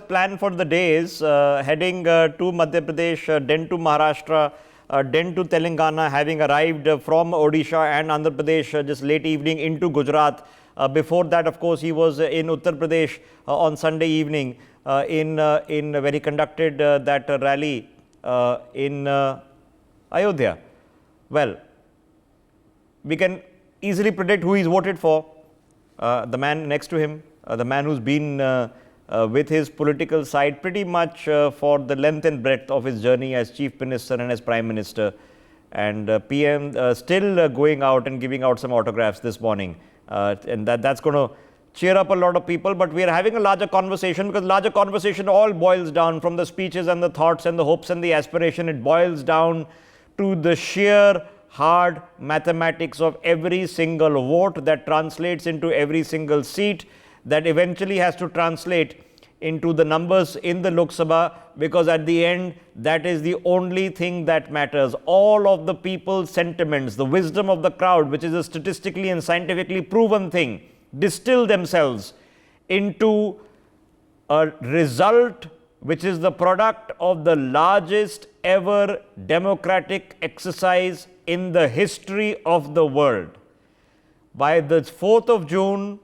plan for the day is heading to Madhya Pradesh, then to Maharashtra, then to Telangana, having arrived from Odisha and Andhra Pradesh just late evening into Gujarat. Before that, of course, he was in Uttar Pradesh on Sunday evening when he conducted that rally in Ayodhya. Well, we can easily predict who he's voted for. The man next to him, the man who's been with his political side pretty much for the length and breadth of his journey as Chief Minister and as Prime Minister, and PM still going out and giving out some autographs this morning, and that's going to cheer up a lot of people. But we are having a larger conversation, because larger conversation all boils down from the speeches and the thoughts and the hopes and the aspiration. It boils down to the sheer hard mathematics of every single vote that translates into every single seat, that eventually has to translate into the numbers in the Lok Sabha, because at the end, that is the only thing that matters. All of the people's sentiments, the wisdom of the crowd, which is a statistically and scientifically proven thing, distill themselves into a result which is the product of the largest ever democratic exercise in the history of the world. By the 4th of June,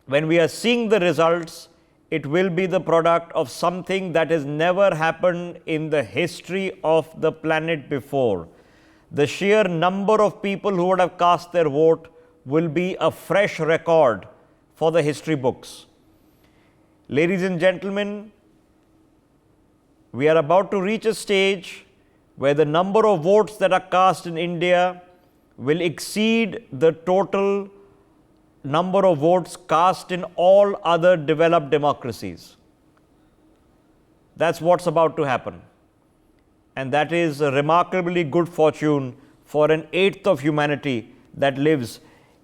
when we are seeing the results, it will be the product of something that has never happened in the history of the planet before. The sheer number of people who would have cast their vote will be a fresh record for the history books. Ladies and gentlemen, we are about to reach a stage where the number of votes that are cast in India will exceed the total number of votes cast in all other developed democracies. That's what's about to happen. And that is a remarkably good fortune for an eighth of humanity that lives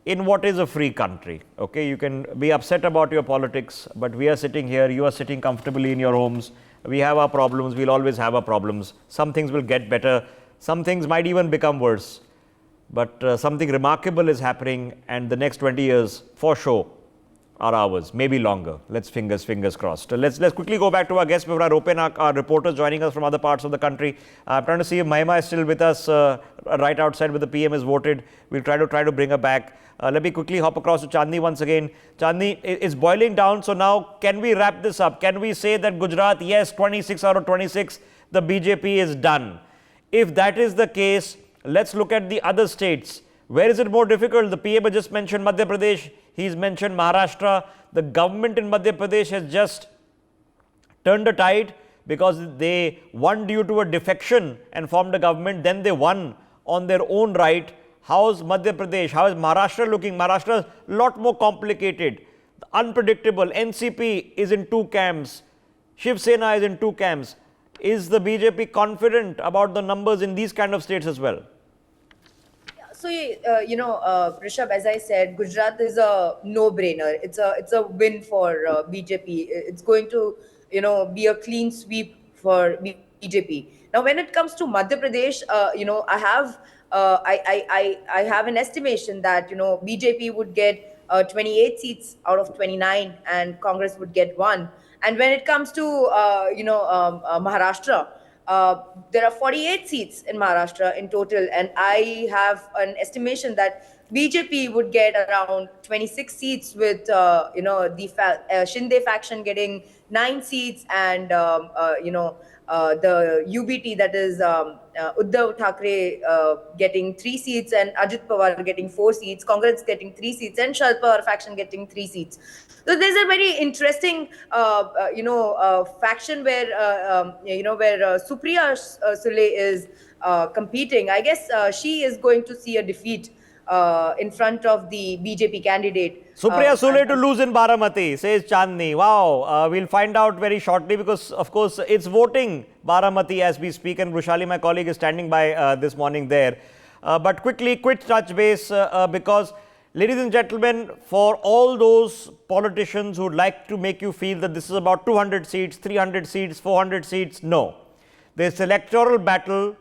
in what is a free country. Okay, you can be upset about your politics, but we are sitting here, you are sitting comfortably in your homes. We have our problems, we'll always have our problems. Some things will get better, some things might even become worse. But something remarkable is happening, and the next 20 years for sure are ours, maybe longer. Let's fingers crossed. Let's quickly go back to our guests before I open our reporters joining us from other parts of the country. I'm trying to see if Mahima is still with us right outside where the PM has voted. We'll try to bring her back. Let me quickly hop across to Chandni once again. Chandni, it's boiling down. So now, can we wrap this up? Can we say that Gujarat, yes, 26 out of 26, the BJP is done? If that is the case, let's look at the other states. Where is it more difficult? The PM has just mentioned Madhya Pradesh. He's mentioned Maharashtra. The government in Madhya Pradesh has just turned the tide because they won due to a defection and formed a government. Then they won on their own right. How's Madhya Pradesh? How is Maharashtra looking? Maharashtra is a lot more complicated, unpredictable. NCP is in two camps. Shiv Sena is in two camps. Is the BJP confident about the numbers in these kind of states as well? So, Rishabh, as I said, Gujarat is a no-brainer. It's a win for BJP. It's going to, be a clean sweep for BJP. Now, when it comes to Madhya Pradesh, I have an estimation that BJP would get 28 seats out of 29, and Congress would get 1. And when it comes to Maharashtra, there are 48 seats in Maharashtra in total, and I have an estimation that BJP would get around 26 seats, with the Shinde faction getting 9 seats, and the UBT, that is Uddhav Thackeray, getting 3 seats, and Ajit Pawar getting 4 seats, Congress getting 3 seats, and Sharad Pawar faction getting 3 seats. So there's a very interesting, faction where Supriya Sule is competing. I guess she is going to see a defeat in front of the BJP candidate. Supriya Sule to lose in Baramati, says Chandni. Wow, we'll find out very shortly, because of course it's voting Baramati as we speak, and Rushali, my colleague, is standing by this morning there. But quickly, quick touch base, because ladies and gentlemen, for all those politicians who would like to make you feel that this is about 200 seats, 300 seats, 400 seats, no. This electoral battle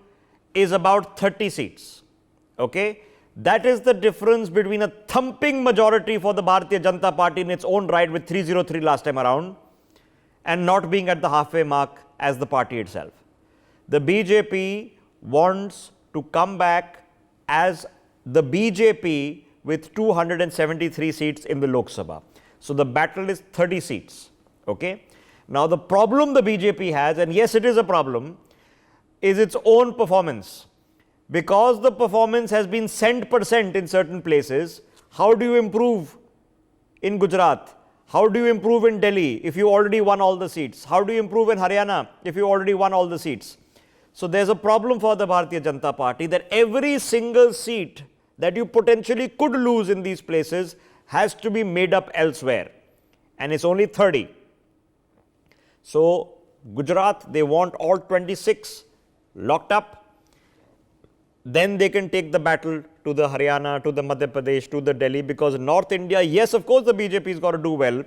is about 30 seats. Okay? That is the difference between a thumping majority for the Bharatiya Janata Party in its own right with 303 last time around, and not being at the halfway mark as the party itself. The BJP wants to come back as the BJP with 273 seats in the Lok Sabha. So the battle is 30 seats. Okay. Now the problem the BJP has, and yes, it is a problem, is its own performance. Because the performance has been cent% in certain places, how do you improve in Gujarat? How do you improve in Delhi if you already won all the seats? How do you improve in Haryana if you already won all the seats? So there's a problem for the Bharatiya Janata Party that every single seat that you potentially could lose in these places has to be made up elsewhere. And it's only 30. So Gujarat, they want all 26 locked up. Then they can take the battle to the Haryana, to the Madhya Pradesh, to the Delhi, because North India, yes, of course, the BJP has got to do well,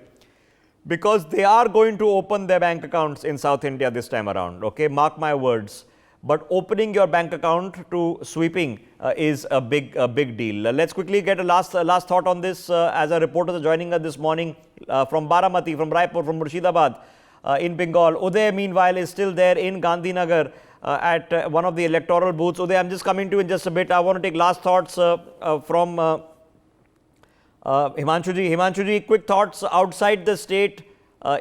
because they are going to open their bank accounts in South India this time around. Okay, mark my words. But opening your bank account to sweeping is a big deal. Let's quickly get a last thought on this as our reporters are joining us this morning from Baramati, from Raipur, from Murshidabad in Bengal. Uday, meanwhile, is still there in Gandhinagar at one of the electoral booths. Uday, I'm just coming to you in just a bit. I want to take last thoughts from Himanshuji. Himanshuji, quick thoughts outside the state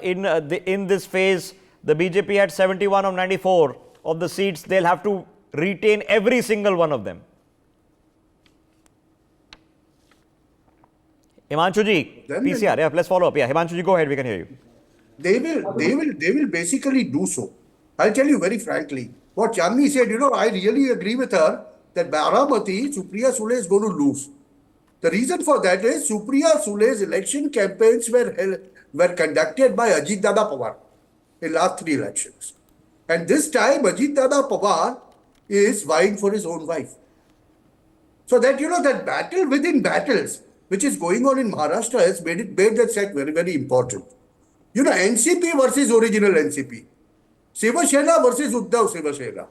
in this phase. The BJP had 71 of 94 of the seats. They'll have to retain every single one of them. Himanshuji, PCR, yeah, let's follow up. Yeah, Himanshuji, go ahead, we can hear you. They will basically do so. I'll tell you very frankly, what Chandni said, I really agree with her that Baramati, Supriya Sule is going to lose. The reason for that is Supriya Sule's election campaigns were conducted by Ajit Dada Pawar in last 3 elections. And this time, Ajit Dada Pawar is vying for his own wife. So that, that battle within battles, which is going on in Maharashtra, has made that set very, very important. NCP versus original NCP. Shiva Sena versus Uddhav Shiva Sena.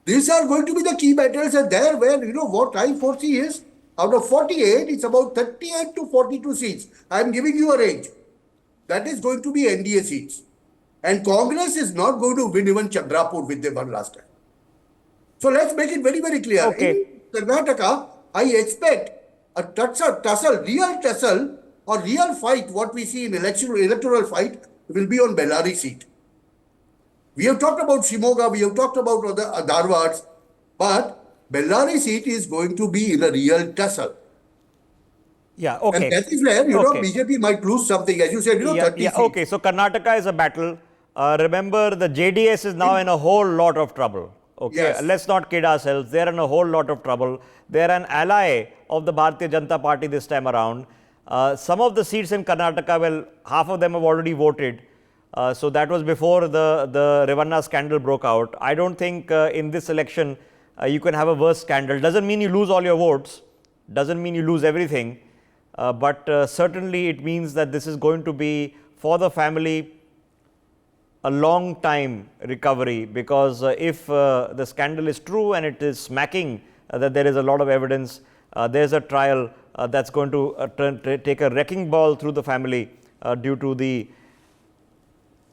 These are going to be the key battles, and there where, what I foresee is, out of 48, it's about 38 to 42 seats. I'm giving you a range. That is going to be NDA seats. And Congress is not going to win even Chandrapur, which they won last time. So let's make it very, very clear. Okay. In Karnataka, I expect a real tussle or real fight, what we see in electoral fight, will be on Bellary seat. We have talked about Shimoga, we have talked about other Dharwad, but Bellary seat is going to be in a real tussle. Yeah, okay. And that is where, BJP might lose something, as you said, 30 seats. Okay, so Karnataka is a battle. Remember, the JDS is now in a whole lot of trouble. Okay, Yes. Let's not kid ourselves. They're in a whole lot of trouble. They're an ally of the Bharatiya Janata Party this time around. Some of the seats in Karnataka, well, half of them have already voted. So that was before the Revanna scandal broke out. I don't think in this election you can have a worse scandal. Doesn't mean you lose all your votes. Doesn't mean you lose everything. But certainly it means that this is going to be, for the family, a long time recovery, because if the scandal is true and it is smacking that there is a lot of evidence, there's a trial that's going to take a wrecking ball through the family due to the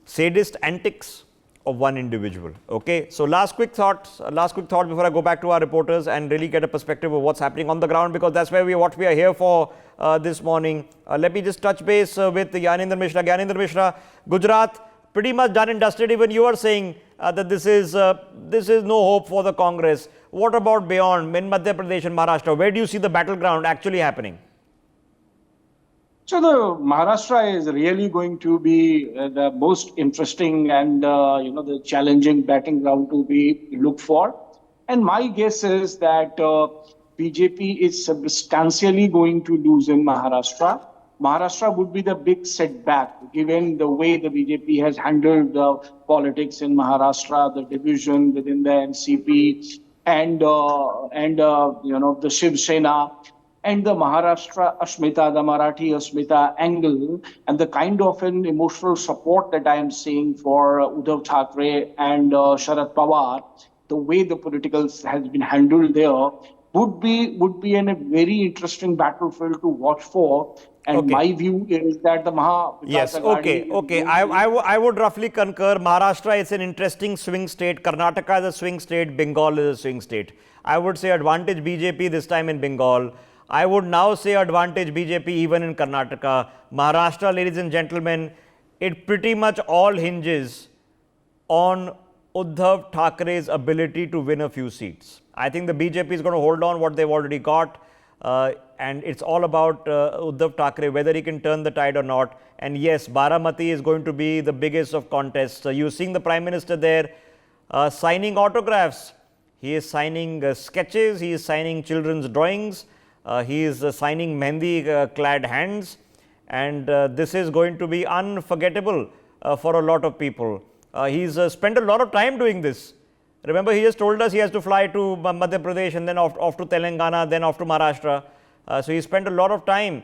sadist antics of one individual. Okay, so last quick thought before I go back to our reporters and really get a perspective of what's happening on the ground, because that's what we are here for this morning. Let me just touch base with Gyanendra Mishra. Gyanendra Mishra, Gujarat, pretty much done and dusted. Even you are saying that this is no hope for the Congress. What about beyond, in Madhya Pradesh and Maharashtra? Where do you see the battleground actually happening? So the Maharashtra is really going to be the most interesting and the challenging battleground to be looked for. And my guess is that BJP is substantially going to lose in Maharashtra. Maharashtra would be the big setback, given the way the BJP has handled the politics in Maharashtra, the division within the NCP, and the Shiv Sena, and the Maharashtra Ashmita, the Marathi Ashmita angle, and the kind of an emotional support that I am seeing for Uddhav Thackeray and Sharad Pawar, the way the politicals has been handled there would be a very interesting battlefield to watch for. And Okay. my view is that the Yes, Maha okay, okay. I would roughly concur. Maharashtra is an interesting swing state. Karnataka is a swing state. Bengal is a swing state. I would say advantage BJP this time in Bengal. I would now say advantage BJP even in Karnataka. Maharashtra, ladies and gentlemen, it pretty much all hinges on Uddhav Thackeray's ability to win a few seats. I think the BJP is going to hold on what they've already got. And it's all about Uddhav Thackeray, whether he can turn the tide or not. And yes, Baramati is going to be the biggest of contests. You're seeing the Prime Minister there signing autographs. He is signing sketches. He is signing children's drawings. He is signing Mehndi clad hands. And this is going to be unforgettable for a lot of people. He's spent a lot of time doing this. Remember, he just told us he has to fly to Madhya Pradesh and then off to Telangana, then off to Maharashtra. So he spent a lot of time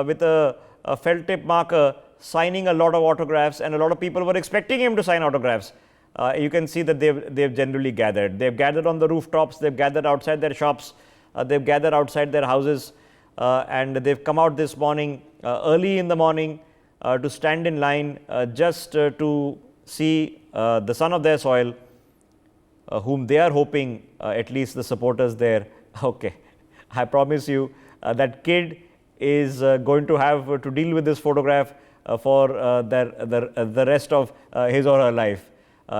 with a felt tip marker signing a lot of autographs, and a lot of people were expecting him to sign autographs. You can see that they've generally gathered. They've gathered on the rooftops, they've gathered outside their shops, they've gathered outside their houses, and they've come out this morning, early in the morning, to stand in line just to see the son of their soil, whom they are hoping, at least the supporters there. Okay, I promise you that kid is going to have to deal with this photograph for the rest of his or her life.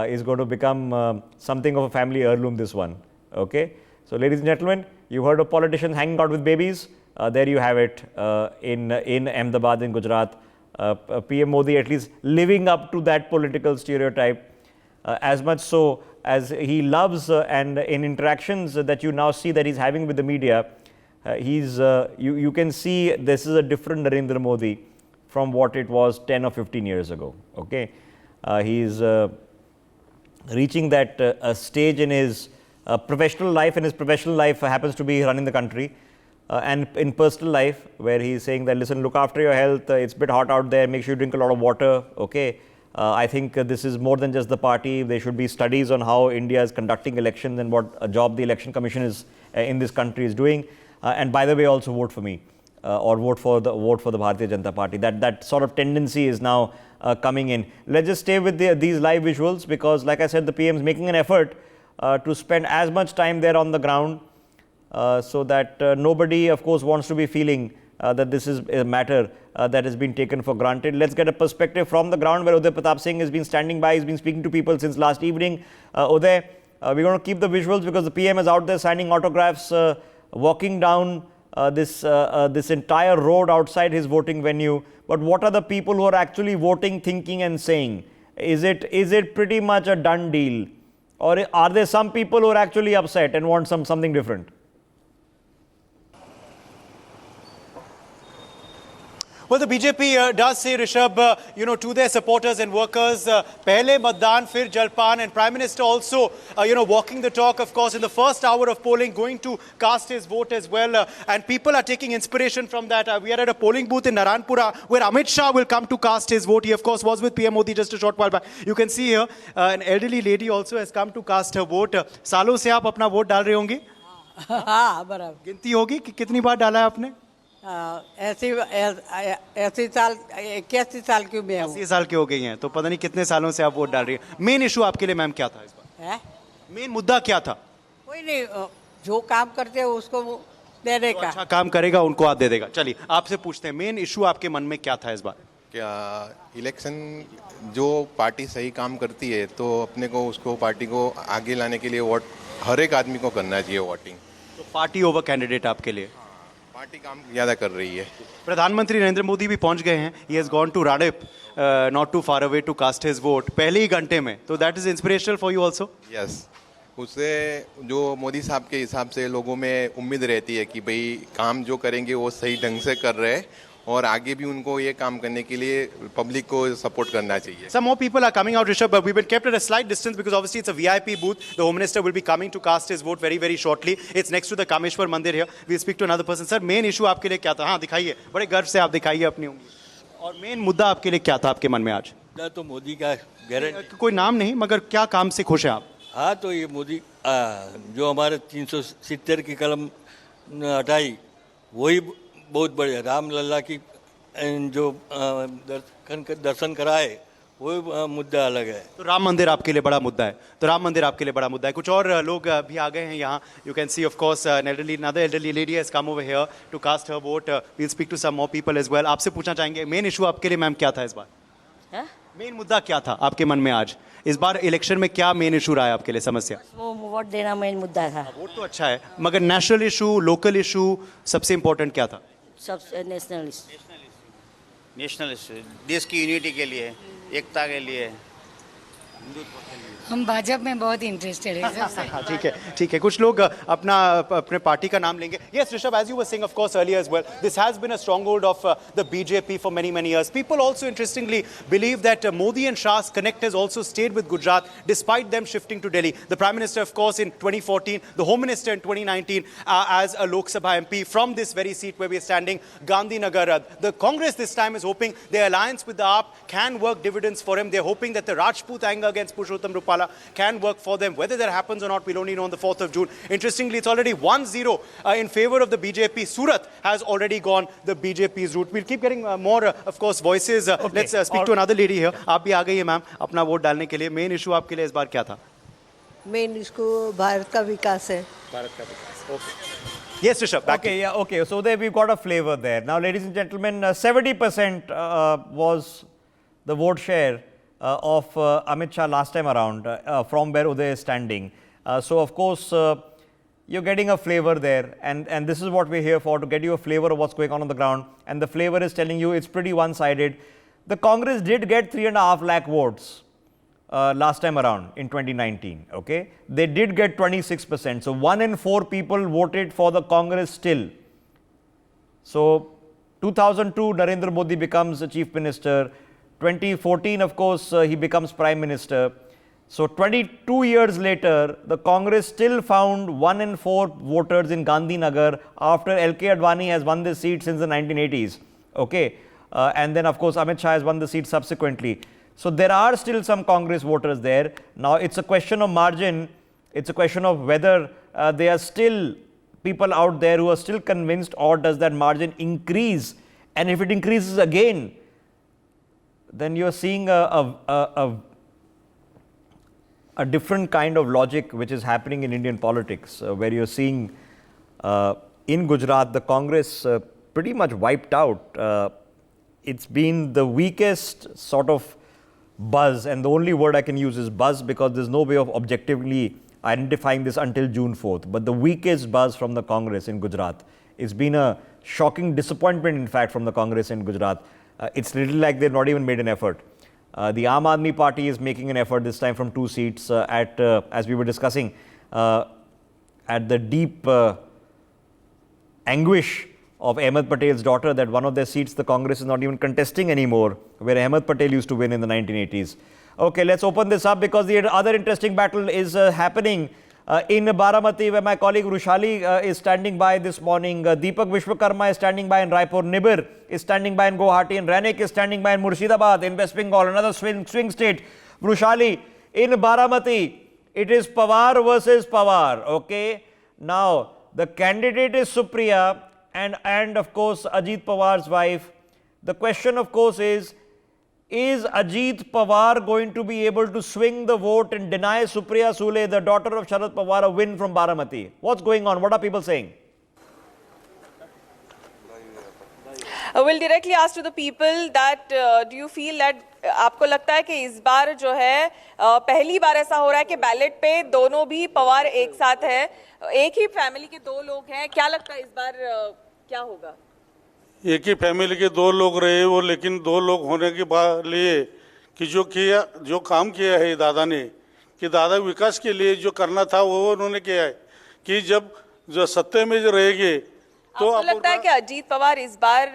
Is going to become something of a family heirloom, this one. Okay, so ladies and gentlemen, you heard of politicians hanging out with babies. There you have it in Ahmedabad in Gujarat. PM Modi at least living up to that political stereotype, as much so as he loves and in interactions that you now see that he's having with the media, you can see this is a different Narendra Modi from what it was 10 or 15 years ago. Okay, he's reaching that stage in his professional life, and his professional life happens to be running the country, and in personal life, where he's saying that, listen, look after your health, it's a bit hot out there, make sure you drink a lot of water. Okay, I think this is more than just the party. There should be studies on how India is conducting elections and what a job the election commission is in this country is doing. And by the way, also vote for me, or vote for the Bharatiya Janata Party. That sort of tendency is now coming in. Let's just stay with these live visuals, because like I said, the PM is making an effort to spend as much time there on the ground, so that nobody, of course, wants to be feeling that this is a matter that has been taken for granted. Let's get a perspective from the ground, where Uday Pratap Singh has been standing by. He's been speaking to people since last evening. Uday, we're going to keep the visuals because the PM is out there signing autographs, walking down this entire road outside his voting venue. But what are the people who are actually voting, thinking and saying? Is it pretty much a done deal? Or are there some people who are actually upset and want something different? Well, the BJP does say, Rishabh, to their supporters and workers, pehle matdan, fir jalpan, and Prime Minister also, walking the talk, of course, in the first hour of polling, going to cast his vote as well. And people are taking inspiration from that. We are at a polling booth in Naranpura, where Amit Shah will come to cast his vote. He, of course, was with PM Modi just a short while back. You can see here, an elderly lady also has come to cast her vote. सालों से आप अपना vote डाल रहे होंगे? हाँ, बराबर. गिनती होगी कि कितनी बार डाला है आपने? ऐसी साल 81 साल की मैं हूँ. 80 साल की हो गई हैं, तो पता नहीं कितने सालों से आप वोट डाल रही हैं. मेन इशू आपके लिए मैम क्या था इस बार? मेन मुद्दा क्या था? कोई नहीं, जो काम करते हैं उसको देने का. अच्छा काम करेगा उनको आप दे देगा. चलिए आपसे पूछते हैं, मेन इशू आपके मन में क्या था इस बार? क्या इलेक्शन जो पार्टी सही काम करती है तो अपने को उसको पार्टी को आगे लाने के लिए वोट हर एक आदमी को करना चाहिए वोटिंग. तो पार्टी ओवर कैंडिडेट आपके लिए? पार्टी काम ज़्यादा कर रही है. प्रधानमंत्री नरेंद्र मोदी भी पहुंच गए हैं. ही हैज गॉन टू राडिप, not too far away, to cast his vote पहले ही घंटे में. तो that is inspirational for you also? Yes, उससे जो मोदी साहब के हिसाब से लोगों में उम्मीद रहती है कि भाई काम जो करेंगे वो सही ढंग से कर रहे हैं, और आगे भी उनको ये काम करने के लिए पब्लिक को सपोर्ट करना चाहिए. Some more people are coming out, Rishabh, but we've been kept at a slight distance because obviously it's a VIP booth. The Home Minister will be coming to cast his vote very, very shortly. It's next to the Kameshwar Mandir here. We'll speak to another person. Sir, main issue आपके लिए क्या था? हाँ, दिखाइए. बड़े गर्व से आप दिखाइए अपनी उंगली. और मेन मुद्दा आपके लिए क्या था आपके मन में आज? तो मोदी का गारंटी. कोई नाम नहीं, मगर क्या काम से खुश हैं आप? हाँ, तो ये मोदी जो हमारे 370 की कलम हटाई, वही बहुत बढ़िया. राम लल्ला की जो दर्शन कराए वो मुद्दा अलग है। तो राम मंदिर आपके लिए बड़ा मुद्दा है। तो राम मंदिर आपके लिए बड़ा मुद्दा है। कुछ और लोग भी आ गए हैं यहाँ। You can see of course another elderly lady has come over here to cast her vote. We'll speak to some more people as well. आपसे पूछना चाहेंगे मेन इशू आपके लिए मैम क्या था इस बार? मेन मुद्दा क्या था आपके मन में आज? इस बार इलेक्शन में क्या मेन इशू रहा है आपके लिए समस्या? वो वोट देना मेन मुद्दा था। वोट तो अच्छा है मगर नेशनल इशू, लोकल इशू सबसे इंपॉर्टेंट क्या था? सब नेशनल नेशनल देश की यूनिटी के लिए, एकता के लिए, हम भाजपा में बहुत इंटरेस्टेड है सबसे। हाँ, ठीक है कुछ लोग अपने पार्टी का नाम लेंगे। Yes, Rishabh, as you were saying of course earlier as well, this has been a stronghold of the BJP for many years. People also interestingly believe that Modi and Shah's connect has also stayed with Gujarat despite them shifting to Delhi. The Prime Minister of course in 2014, the Home Minister in 2019 as a Lok Sabha MP from this very seat where we are standing, Gandhinagar. The Congress this time is hoping their alliance with the AAP can work dividends for him. They're hoping that the Rajput anger against Purushottam Rupala can work for them. Whether that happens or not, we'll only know on the 4th of June. Interestingly, it's already 1-0 in favor of the BJP. Surat has already gone the BJP's route. We'll keep getting more, of course, voices. Let's speak to another lady here. आप भी आ गई है ma'am अपना vote डालने के लिए। Main issue आपके लिए इस बार क्या था? मेन इसको भारत का विकास है। भारत का विकास। Okay. Yes, Rishabh. Okay. So there we've got a flavor there. Now, ladies and gentlemen, 70% was the vote share of Amit Shah last time around from where Uday is standing. So, of course, you're getting a flavor there and this is what we're here for, to get you a flavor of what's going on the ground. And the flavor is telling you it's pretty one-sided. The Congress did get 3.5 lakh votes last time around in 2019. Okay, they did get 26%. So 1 in 4 people voted for the Congress still. So 2002, Narendra Modi becomes the chief minister. 2014, of course, he becomes prime minister. So 22 years later, the Congress still found 1 in 4 voters in Gandhinagar after LK Advani has won this seat since the 1980s. Okay, and then of course Amit Shah has won the seat subsequently. So there are still some Congress voters there. Now it's a question of margin. It's a question of whether there are still people out there who are still convinced, or does that margin increase? And if it increases again, then you're seeing a different kind of logic which is happening in Indian politics, where you're seeing in Gujarat the Congress pretty much wiped out. It's been the weakest sort of buzz, and the only word I can use is buzz because there's no way of objectively identifying this until June 4th. But the weakest buzz from the Congress in Gujarat. It's been a shocking disappointment, in fact, from the Congress in Gujarat. It's little like they've not even made an effort. The Aam Aadmi Party is making an effort this time from 2 seats as we were discussing, at the deep anguish of Ahmed Patel's daughter, that one of their seats the Congress is not even contesting anymore, where Ahmed Patel used to win in the 1980s. Okay, let's open this up because the other interesting battle is happening in Baramati, where my colleague Rushali is standing by this morning. Deepak Vishwakarma is standing by in Raipur. Nibir is standing by in Guwahati, and Rainek is standing by in Murshidabad in West Bengal, another swing state. Rushali, in Baramati, it is Pawar versus Pawar. Okay, now the candidate is Supriya and of course Ajit Pawar's wife. The question, of course, is Ajit Pawar going to be able to swing the vote and deny Supriya Sule, the daughter of Sharad Pawar, a win from Baramati? What's going on? What are people saying? We'll directly ask to the people that do you feel that आपको लगता है कि इस बार जो है पहली बार ऐसा हो रहा है कि बैलेट पे दोनों भी पवार एक साथ है, एक ही फैमिली के 2 लोग हैं, क्या लगता है इस बार क्या होगा? एक ही फैमिली के 2 लोग रहे वो, लेकिन 2 लोग होने के लिए कि जो काम किया है दादा ने, कि दादा विकास के लिए जो करना था वो उन्होंने किया है, कि जब जो सत्ते में जो रहेंगे तो आपको लगता है कि अजीत पवार इस बार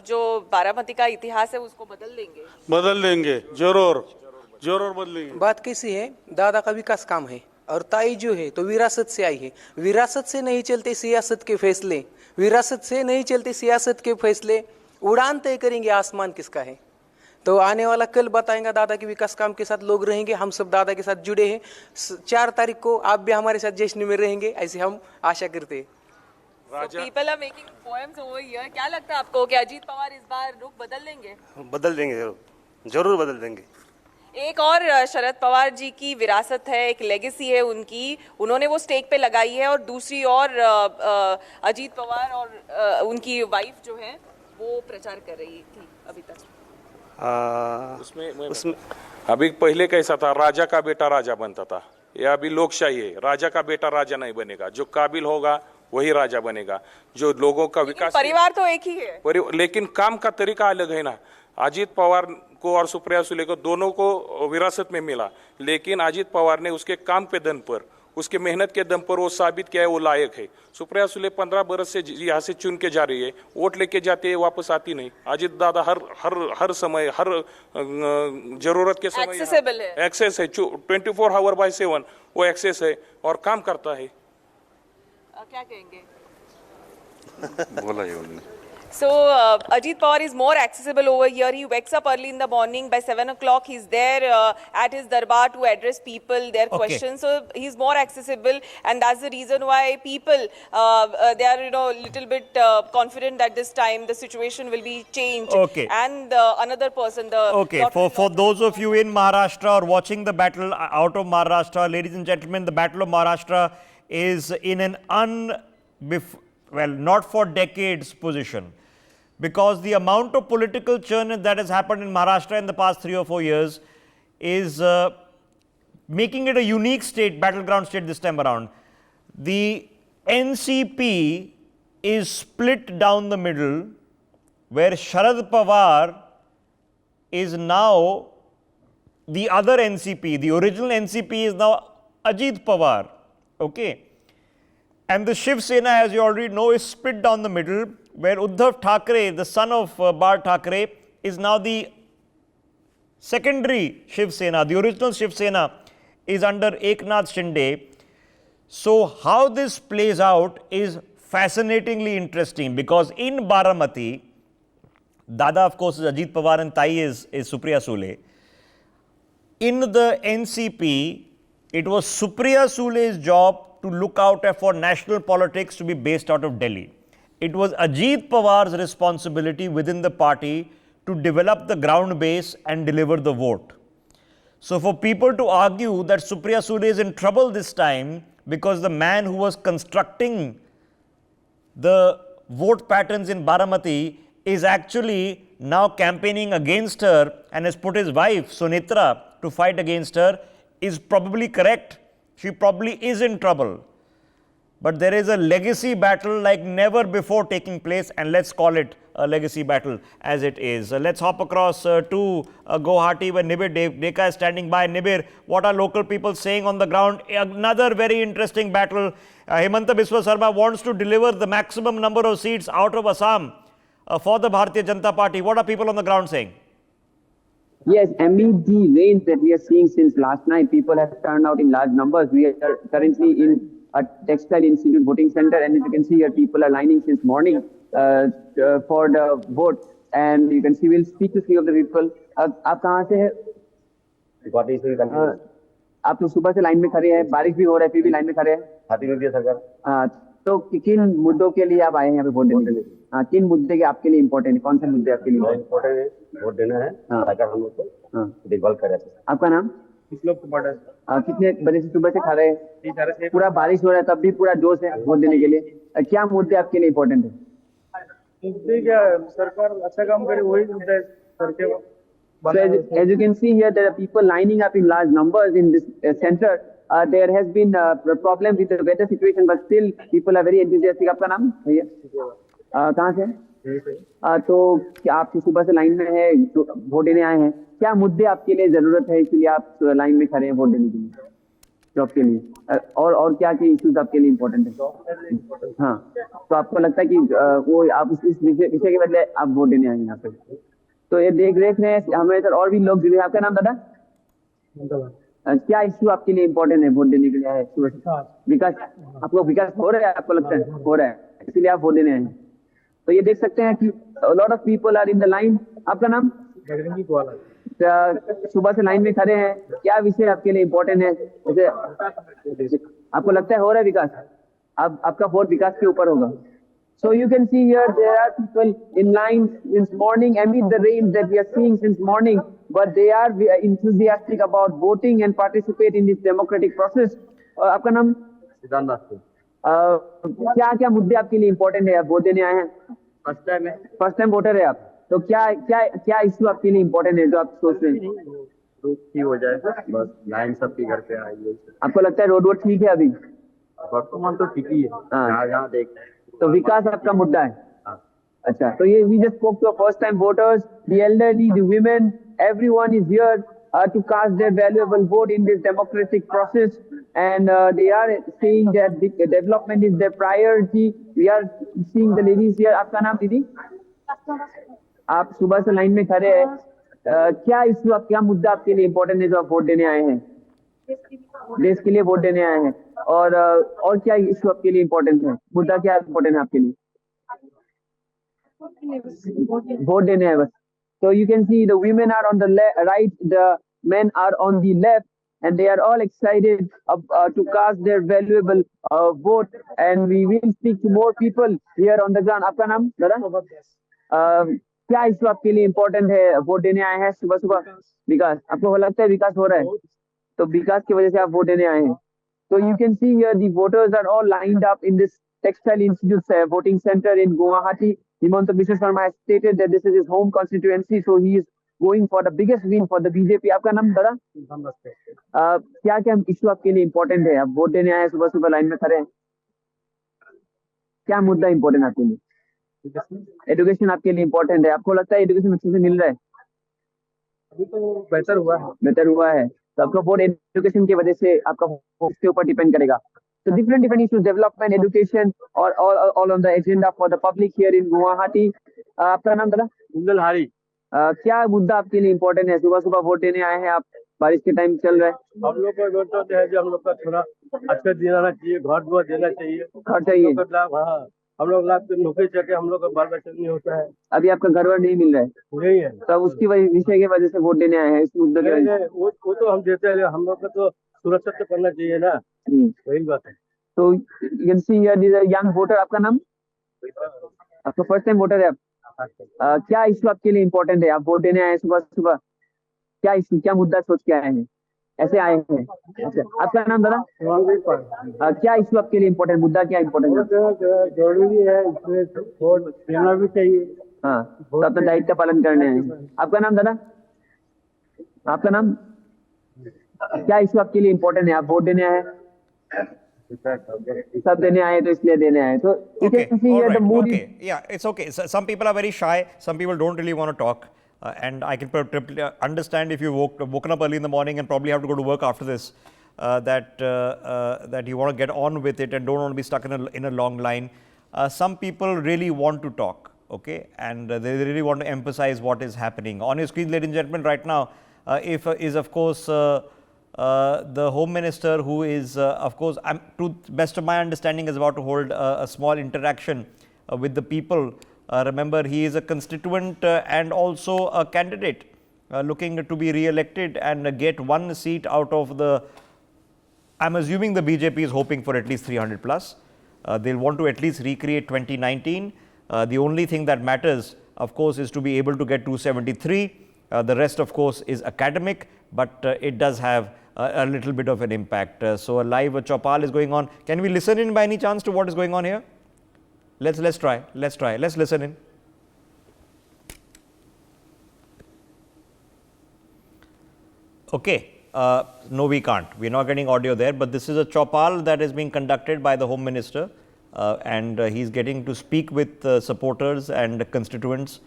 जो बारामती का इतिहास है उसको बदल देंगे? जरूर बदलेंगे। बात कैसी है, दादा का विकास काम है और ताई जो है तो विरासत से आई है। विरासत से नहीं चलते सियासत के फैसले, विरासत से नहीं चलते सियासत के फैसले, उड़ान तय करेंगे आसमान किसका है। तो आने वाला कल बताएंगा दादा के विकास काम के साथ लोग रहेंगे, हम सब दादा के साथ जुड़े हैं। 4 तारीख को आप भी हमारे साथ जश्न में रहेंगे, ऐसे हम आशा करते हैं। People are making poems over here. क्या लगता है आपको कि अजीत पवार इस बार रुख बदल लेंगे? बदल देंगे, जरूर बदल देंगे. एक और शरद पवार जी की विरासत है, एक लेगेसी है उनकी, उन्होंने वो स्टेक पे लगाई है. और दूसरी और अजीत पवार और उनकी वाइफ जो है वो प्रचार कर रही थी अभी तक. उसमें अभी पहले कैसा था, राजा का बेटा राजा बनता था. ये अभी लोकशाही है, राजा का बेटा राजा नहीं बनेगा. जो काबिल होगा वही राजा बनेगा. जो लोगों का विकास, परिवार तो एक ही है, लेकिन काम का तरीका अलग है ना. अजीत पवार को और सुप्रिया सुले को दोनों को विरासत में मिला, लेकिन अजीत पवार ने उसके काम पे दम पर, उसके मेहनत के दम पर वो साबित किया है वो लायक है. सुप्रिया सुले 15 बरस से यहाँ से चुन के जा रही है, वोट लेके जाती है, वापस आती नहीं. अजीत दादा हर समय, हर जरूरत के समय एक्सेसिबल है, एक्सेस है, 24/7 वो एक्सेस है और काम करता है. क्या कहेंगे? बोला ही उन्होंने. So Ajit Pawar is more accessible over here. He wakes up early in the morning. By 7 o'clock, he's there at his darbar to address people, their questions. So he's more accessible, and that's the reason why people they are little bit confident that this time the situation will be changed. Okay. And another person, the okay, for those of you in Maharashtra or watching the battle out of Maharashtra, ladies and gentlemen, the Battle of Maharashtra is in an not for decades position. Because the amount of political churn that has happened in Maharashtra in the past 3 or 4 years is making it a unique state, battleground state this time around. The NCP is split down the middle, where Sharad Pawar is now the other NCP. The original NCP is now Ajit Pawar. Okay. And the Shiv Sena, as you already know, is split down the middle, where Uddhav Thackeray, the son of Bal Thackeray, is now the secondary Shiv Sena. The original Shiv Sena is under Eknath Shinde. So how this plays out is fascinatingly interesting, because in Baramati, Dada of course is Ajit Pawar and Tai is Supriya Sule. In the NCP, it was Supriya Sule's job to look out for national politics to be based out of Delhi. It was Ajit Pawar's responsibility within the party to develop the ground base and deliver the vote. So for people to argue that Supriya Sule is in trouble this time because the man who was constructing the vote patterns in Baramati is actually now campaigning against her and has put his wife Sunitra to fight against her is probably correct. She probably is in trouble. But there is a legacy battle like never before taking place, and let's call it a legacy battle as it is. Let's hop across to Guwahati, where Nibir Deka is standing by. Nibir, what are local people saying on the ground? Another very interesting battle. Himanta Biswa Sarma wants to deliver the maximum number of seats out of Assam for the Bharatiya Janata Party. What are people on the ground saying? Yes, amid the rains that we are seeing since last night, people have turned out in large numbers. We are currently in a textile institute voting center, and as you can see here, people are lining since morning for the vote. And you can see, we'll speak to few of the people. आप कहाँ से हैं? आप तो सुबह से line में खड़े हैं, बारिश भी हो रहा है, फिर भी लाइन में खड़े हैं. तो किन मुद्दों के लिए आप आए हैं यहाँ पे वोट देने के लिए? हाँ, किन मुद्दे के आपके लिए इम्पोर्टेंट है? कौन से मुद्दे आपके लिए इम्पोर्टेंट है? वोट देना है, अगर हम लोग को देखभाल करें. आपका नाम? कितने बजे से सुबह से खा रहे हैं? पूरा बारिश हो रहा है तब भी पूरा जोश है वोट देने के लिए. क्या मुद्दे आपके लिए इम्पोर्टेंट है? मुद्दे क्या, सरकार अच्छा काम करे वही मुद्दा है. As you can see here, there are people lining up in large numbers in this center. There has been a problem with the weather situation, but still people are very enthusiastic. आपका नाम भैया? कहाँ से? तो क्या आप सुबह से लाइन में है, वोट देने आए हैं? क्या मुद्दे आपके लिए जरूरत है इसलिए आप लाइन में खड़े हैं वोट देने के लिए, जॉब के लिए? और क्या क्या इश्यूज आपके लिए इम्पोर्टेंट है? हाँ, तो आपको लगता है कि वो आप इस विषय के बदले आप वोट देने आए हैं यहाँ पे? तो ये देख रहे हैं हमारे इधर और भी लोग जुड़े हैं. आपका नाम दादा? क्या इश्यू आपके लिए इम्पोर्टेंट है वोट देने के लिए आए? विकास. आपको विकास हो रहा है? आपको लगता है हो रहा है इसलिए आप वोट देने आए हैं? तो ये देख सकते हैं कि lot of people are in the line. आपका नाम? सुबह से लाइन में खड़े हैं. क्या विषय आपके लिए इम्पोर्टेंट है? जैसे आपको लगता है हो रहा है विकास? आपका वोट विकास के ऊपर होगा? So you can see here there are people in line since morning amid the rain that we are seeing since morning, but they are enthusiastic about voting and participate in this democratic process. आपका नाम? क्या क्या मुद्दे आपके लिए important है? आप vote देने आए हैं? फर्स्ट टाइम वोटर है आप? तो क्या क्या क्या इश्यू आपके लिए इम्पोर्टेंट है जो आप सोच रहे हैं? ठीक हो जाए बस, लाइन सबके घर पे आई। आपको लगता है रोड वोड ठीक है अभी? वर्तमान तो ठीक ही है, जहाँ देख। तो विकास आपका मुद्दा है? अच्छा, तो ये we just spoke to first time voters, the elderly, the women, everyone is here to cast their valuable vote in this democratic process, and they are saying that the development is their priority. We are seeing the ladies here. आपका नाम दीदी? आप सुबह से line में खड़े हैं, क्या इश्यू आप, क्या मुद्दा आपके लिए इम्पोर्टेंट है जो आप वोट देने आए हैं? देश के लिए वोट देने आए हैं, और क्या इश्यू आपके लिए इम्पोर्टेंट है? मुद्दा क्या इम्पोर्टेंट है आपके लिए? वोट देने हैं बस. So you can see the women are on the right, the men are on the left, and they are all excited to cast their valuable vote. And we will speak to more people here on the ground. आपका नाम दादा? क्या issue आपके लिए important है? Vote देने आए हैं सुबह सुबह? विकास. आपको लगता है विकास हो रहा है? तो विकास की वजह से आप वोट देने आए हैं. So you can see here the voters are all lined up in this Textile Institute's voting center in Guwahati. Himanta Biswa Sharma has stated that this is his home constituency, so he is going for the biggest win for the BJP. आपका नाम दादा? क्या क्या issue आपके लिए important है? आप vote देने आए हैं, सुबह सुबह लाइन में खड़े हैं. क्या मुद्दा इम्पोर्टेंट आपके लिए? एजुकेशन आपके लिए इम्पोर्टेंट है. आपको लगता है एजुकेशन अच्छे से मिल रहा है? अभी तो बेहतर हुआ है. बेहतर हुआ है. तो आपका वोट एजुकेशन की वजह से आपका उसके ऊपर डिपेंड करेगा. So different issues, development, education, or all on the agenda for the public here in Guwahati. आपका नाम दादा? उंगल हारी. क्या मुद्दा आपके लिए इम्पोर्टेंट है? सुबह सुबह वोट देने आए हैं आप, बारिश के टाइम चल रहा है. हम लोग को वोट तो है जो हम लोग का थोड़ा अच्छा देना चाहिए, घर दुआर देना चाहिए. घर चाहिए. हाँ, हम लोग लाख नौकरी करके हम लोग का बाल बच्चा नहीं होता है. अभी आपका घर वर नहीं मिल रहा है? नहीं है. तो उसकी विषय की वजह से वोट देने आए हैं इस मुद्दे के? वो तो हम देते हैं, हम लोग का तो सुरक्षा तो करना चाहिए ना. वही बात है. तो you can see here this young voter. आपका नाम? आपका फर्स्ट टाइम वोटर है आप? क्या इश्यू आपके लिए इम्पोर्टेंट है? आप वोट देने आए हैं सुबह सुबह, क्या इश्यू, क्या मुद्दा सोच के आए हैं? ऐसे आए हैं. अच्छा, आपका नाम दादा? क्या इश्यू आपके लिए इम्पोर्टेंट, मुद्दा क्या इम्पोर्टेंट है? जरूरी है, वोट देना भी चाहिए. हाँ, तो अपना दायित्व पालन करने हैं. आपका नाम दादा? आपका नाम? क्या इश्यू आपके लिए इम्पोर्टेंट है? आप वोट देने आए हैं? सब देने आए तो इसलिए देने आए. तो you can see here the mood is... Yeah, it's okay. So, some people are very shy. Some people don't really want to talk. And I can understand if you woken up early in the morning and probably have to go to work after this, that you want to get on with it and don't want to be stuck in a long line. Some people really want to talk, okay, and they really want to emphasize what is happening. On your screen, ladies and gentlemen, right now, is of course the Home Minister, who is of course, to best of my understanding, is about to hold a small interaction with the people. Remember, he is a constituent and also a candidate looking to be re-elected and get one seat out of the, I'm assuming the BJP is hoping for at least 300 plus. They'll want to at least recreate 2019. The only thing that matters, of course, is to be able to get 273. The rest, of course, is academic, but it does have a little bit of an impact. So a live chopal is going on. Can we listen in by any chance to what is going on here? Let's try. Let's listen in. Okay. No, we can't. We're not getting audio there, but this is a chopal that is being conducted by the Home Minister, and he's getting to speak with supporters and constituents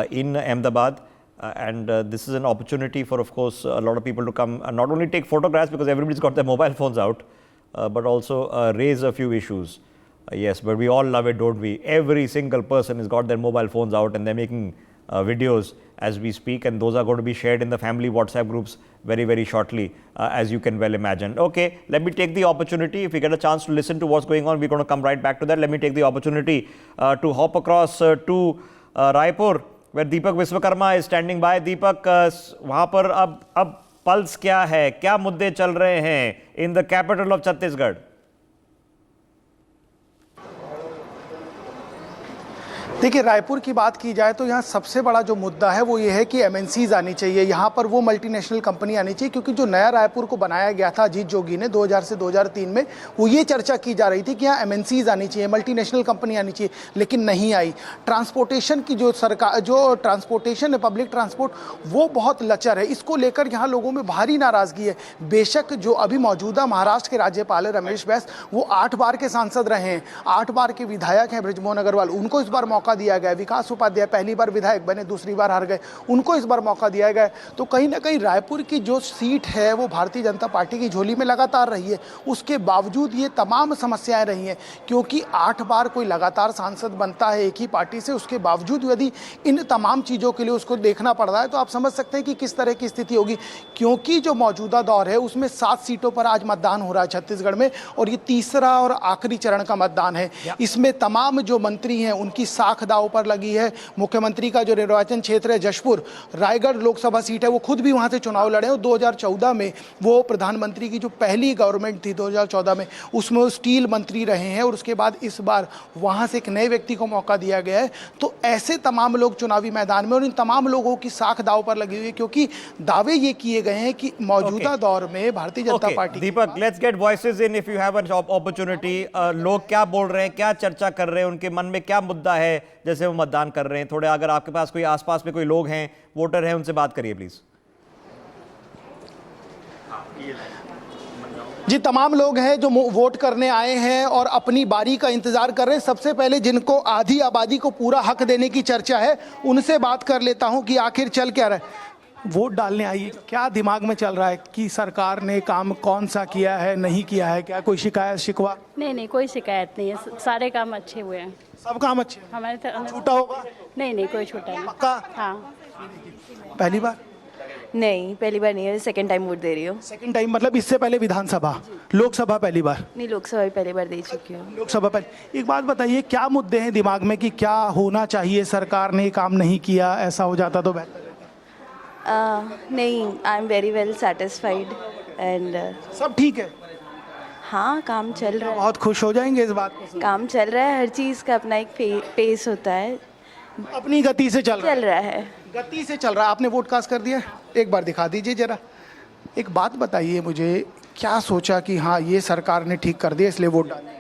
in Ahmedabad. And this is an opportunity for, of course, a lot of people to come and not only take photographs, because everybody's got their mobile phones out, but also raise a few issues. Yes, but we all love it, don't we? Every single person has got their mobile phones out and they're making videos as we speak, and those are going to be shared in the family WhatsApp groups very, very shortly, as you can well imagine. Okay, let me take the opportunity. If we get a chance to listen to what's going on, we're going to come right back to that. Let me take the opportunity to hop across to Raipur, where Deepak Vishwakarma is standing by. Deepak, वहाँ पर अब pulse क्या है, क्या मुद्दे चल रहे हैं in the capital of Chhattisgarh? देखिए, रायपुर की बात की जाए तो यहाँ सबसे बड़ा जो मुद्दा है वो ये है कि एमएनसीज आनी चाहिए, यहाँ पर वो मल्टीनेशनल कंपनी आनी चाहिए, क्योंकि जो नया रायपुर को बनाया गया था अजीत जोगी ने 2000 से 2003 में, वो ये चर्चा की जा रही थी कि यहाँ एमएनसीज आनी चाहिए, मल्टीनेशनल कंपनी आनी चाहिए, लेकिन नहीं आई। ट्रांसपोर्टेशन की जो ट्रांसपोर्टेशन है, पब्लिक ट्रांसपोर्ट, वो बहुत लचर है। इसको लेकर यहाँ लोगों में भारी नाराजगी है। बेशक जो अभी मौजूदा महाराष्ट्र के राज्यपाल है रमेश बैस, वो 8 बार के सांसद रहे हैं, 8 बार के विधायक हैं बृजमोहन अग्रवाल, उनको इस बार मौका दिया गया। विकास उपाध्याय पहली बार विधायक बने, दूसरी बार हार गए, उनको इस बार मौका दिया गया। तो कहीं ना कहीं रायपुर की जो सीट है वो भारतीय जनता पार्टी की झोली में लगातार रही है। उसके बावजूद ये तमाम समस्याएं रही हैं, क्योंकि 8 बार कोई लगातार सांसद बनता है एक ही पार्टी से, उसके बावजूद यदि इन तमाम चीज़ों के लिए उसको देखना पड़ रहा है, तो आप समझ सकते हैं कि किस तरह की स्थिति होगी। क्योंकि जो मौजूदा दौर है उसमें 7 सीटों पर आज मतदान हो रहा है छत्तीसगढ़ में, और ये तीसरा और आखिरी चरण का मतदान है। इसमें तमाम जो मंत्री हैं उनकी साख दांव पर लगी है। मुख्यमंत्री का जो निर्वाचन क्षेत्र है जशपुर, रायगढ़ लोकसभा सीट है, वो खुद भी वहां से चुनाव लड़े और 2014 में वो प्रधानमंत्री की जो पहली गवर्नमेंट थी 2014 में, उसमें वो स्टील मंत्री रहे हैं, और उसके बाद इस बार वहां से एक नए व्यक्ति को मौका दिया गया है। तो ऐसे तमाम लोग चुनावी मैदान में, और इन तमाम लोगों की साख दांव पर लगी हुई है, क्योंकि दावे ये किए गए हैं कि मौजूदा दौर में Bharatiya Janata party. Deepak, let's get voices in if you have an opportunity. लोग क्या बोल रहे हैं, क्या चर्चा कर रहे हैं, उनके मन में क्या मुद्दा है जैसे वो मतदान कर रहे हैं। थोड़े अगर आपके पास कोई आसपास में कोई लोग हैं, वोटर हैं, उनसे बात करिए प्लीज। जी, तमाम लोग हैं जो वोट करने आए हैं और अपनी बारी का इंतजार कर रहे हैं। सबसे पहले जिनको आधी आबादी को पूरा हक देने की चर्चा है, उनसे बात कर लेता हूं कि आखिर चल क्या रहा है। वोट डालने आइए, क्या दिमाग में चल रहा है कि सरकार ने काम कौन सा किया है, नहीं किया है, क्या कोई शिकायत शिकवा? नहीं, कोई शिकायत नहीं है, सारे काम अच्छे हुए हैं। सब काम अच्छे हमारे छूटा होगा? नहीं, कोई छूटा नहीं। पक्का? हाँ। पहली बार? नहीं, पहली बार नहीं है, सेकंड टाइम वोट दे रही हूँ। सेकंड टाइम मतलब इससे पहले विधानसभा, लोकसभा पहली बार? नहीं, लोकसभा भी पहली बार दे चुकी हूँ। लोकसभा पहले। एक बात बताइए, क्या मुद्दे हैं दिमाग में कि क्या होना चाहिए, सरकार ने काम नहीं किया, ऐसा हो जाता तो बेहतर? नहीं, I am very well satisfied and सब ठीक है। हाँ, काम चल रहा है। बहुत खुश हो जाएंगे इस बात को। काम चल रहा है, हर चीज़ का अपना एक पेस होता है, अपनी गति से चल रहा है। गति से चल रहा है। आपने वोट कास्ट कर दिया? एक बार दिखा दीजिए जरा। एक बात बताइए मुझे, क्या सोचा कि हाँ ये सरकार ने ठीक कर दिया इसलिए वोट डालें?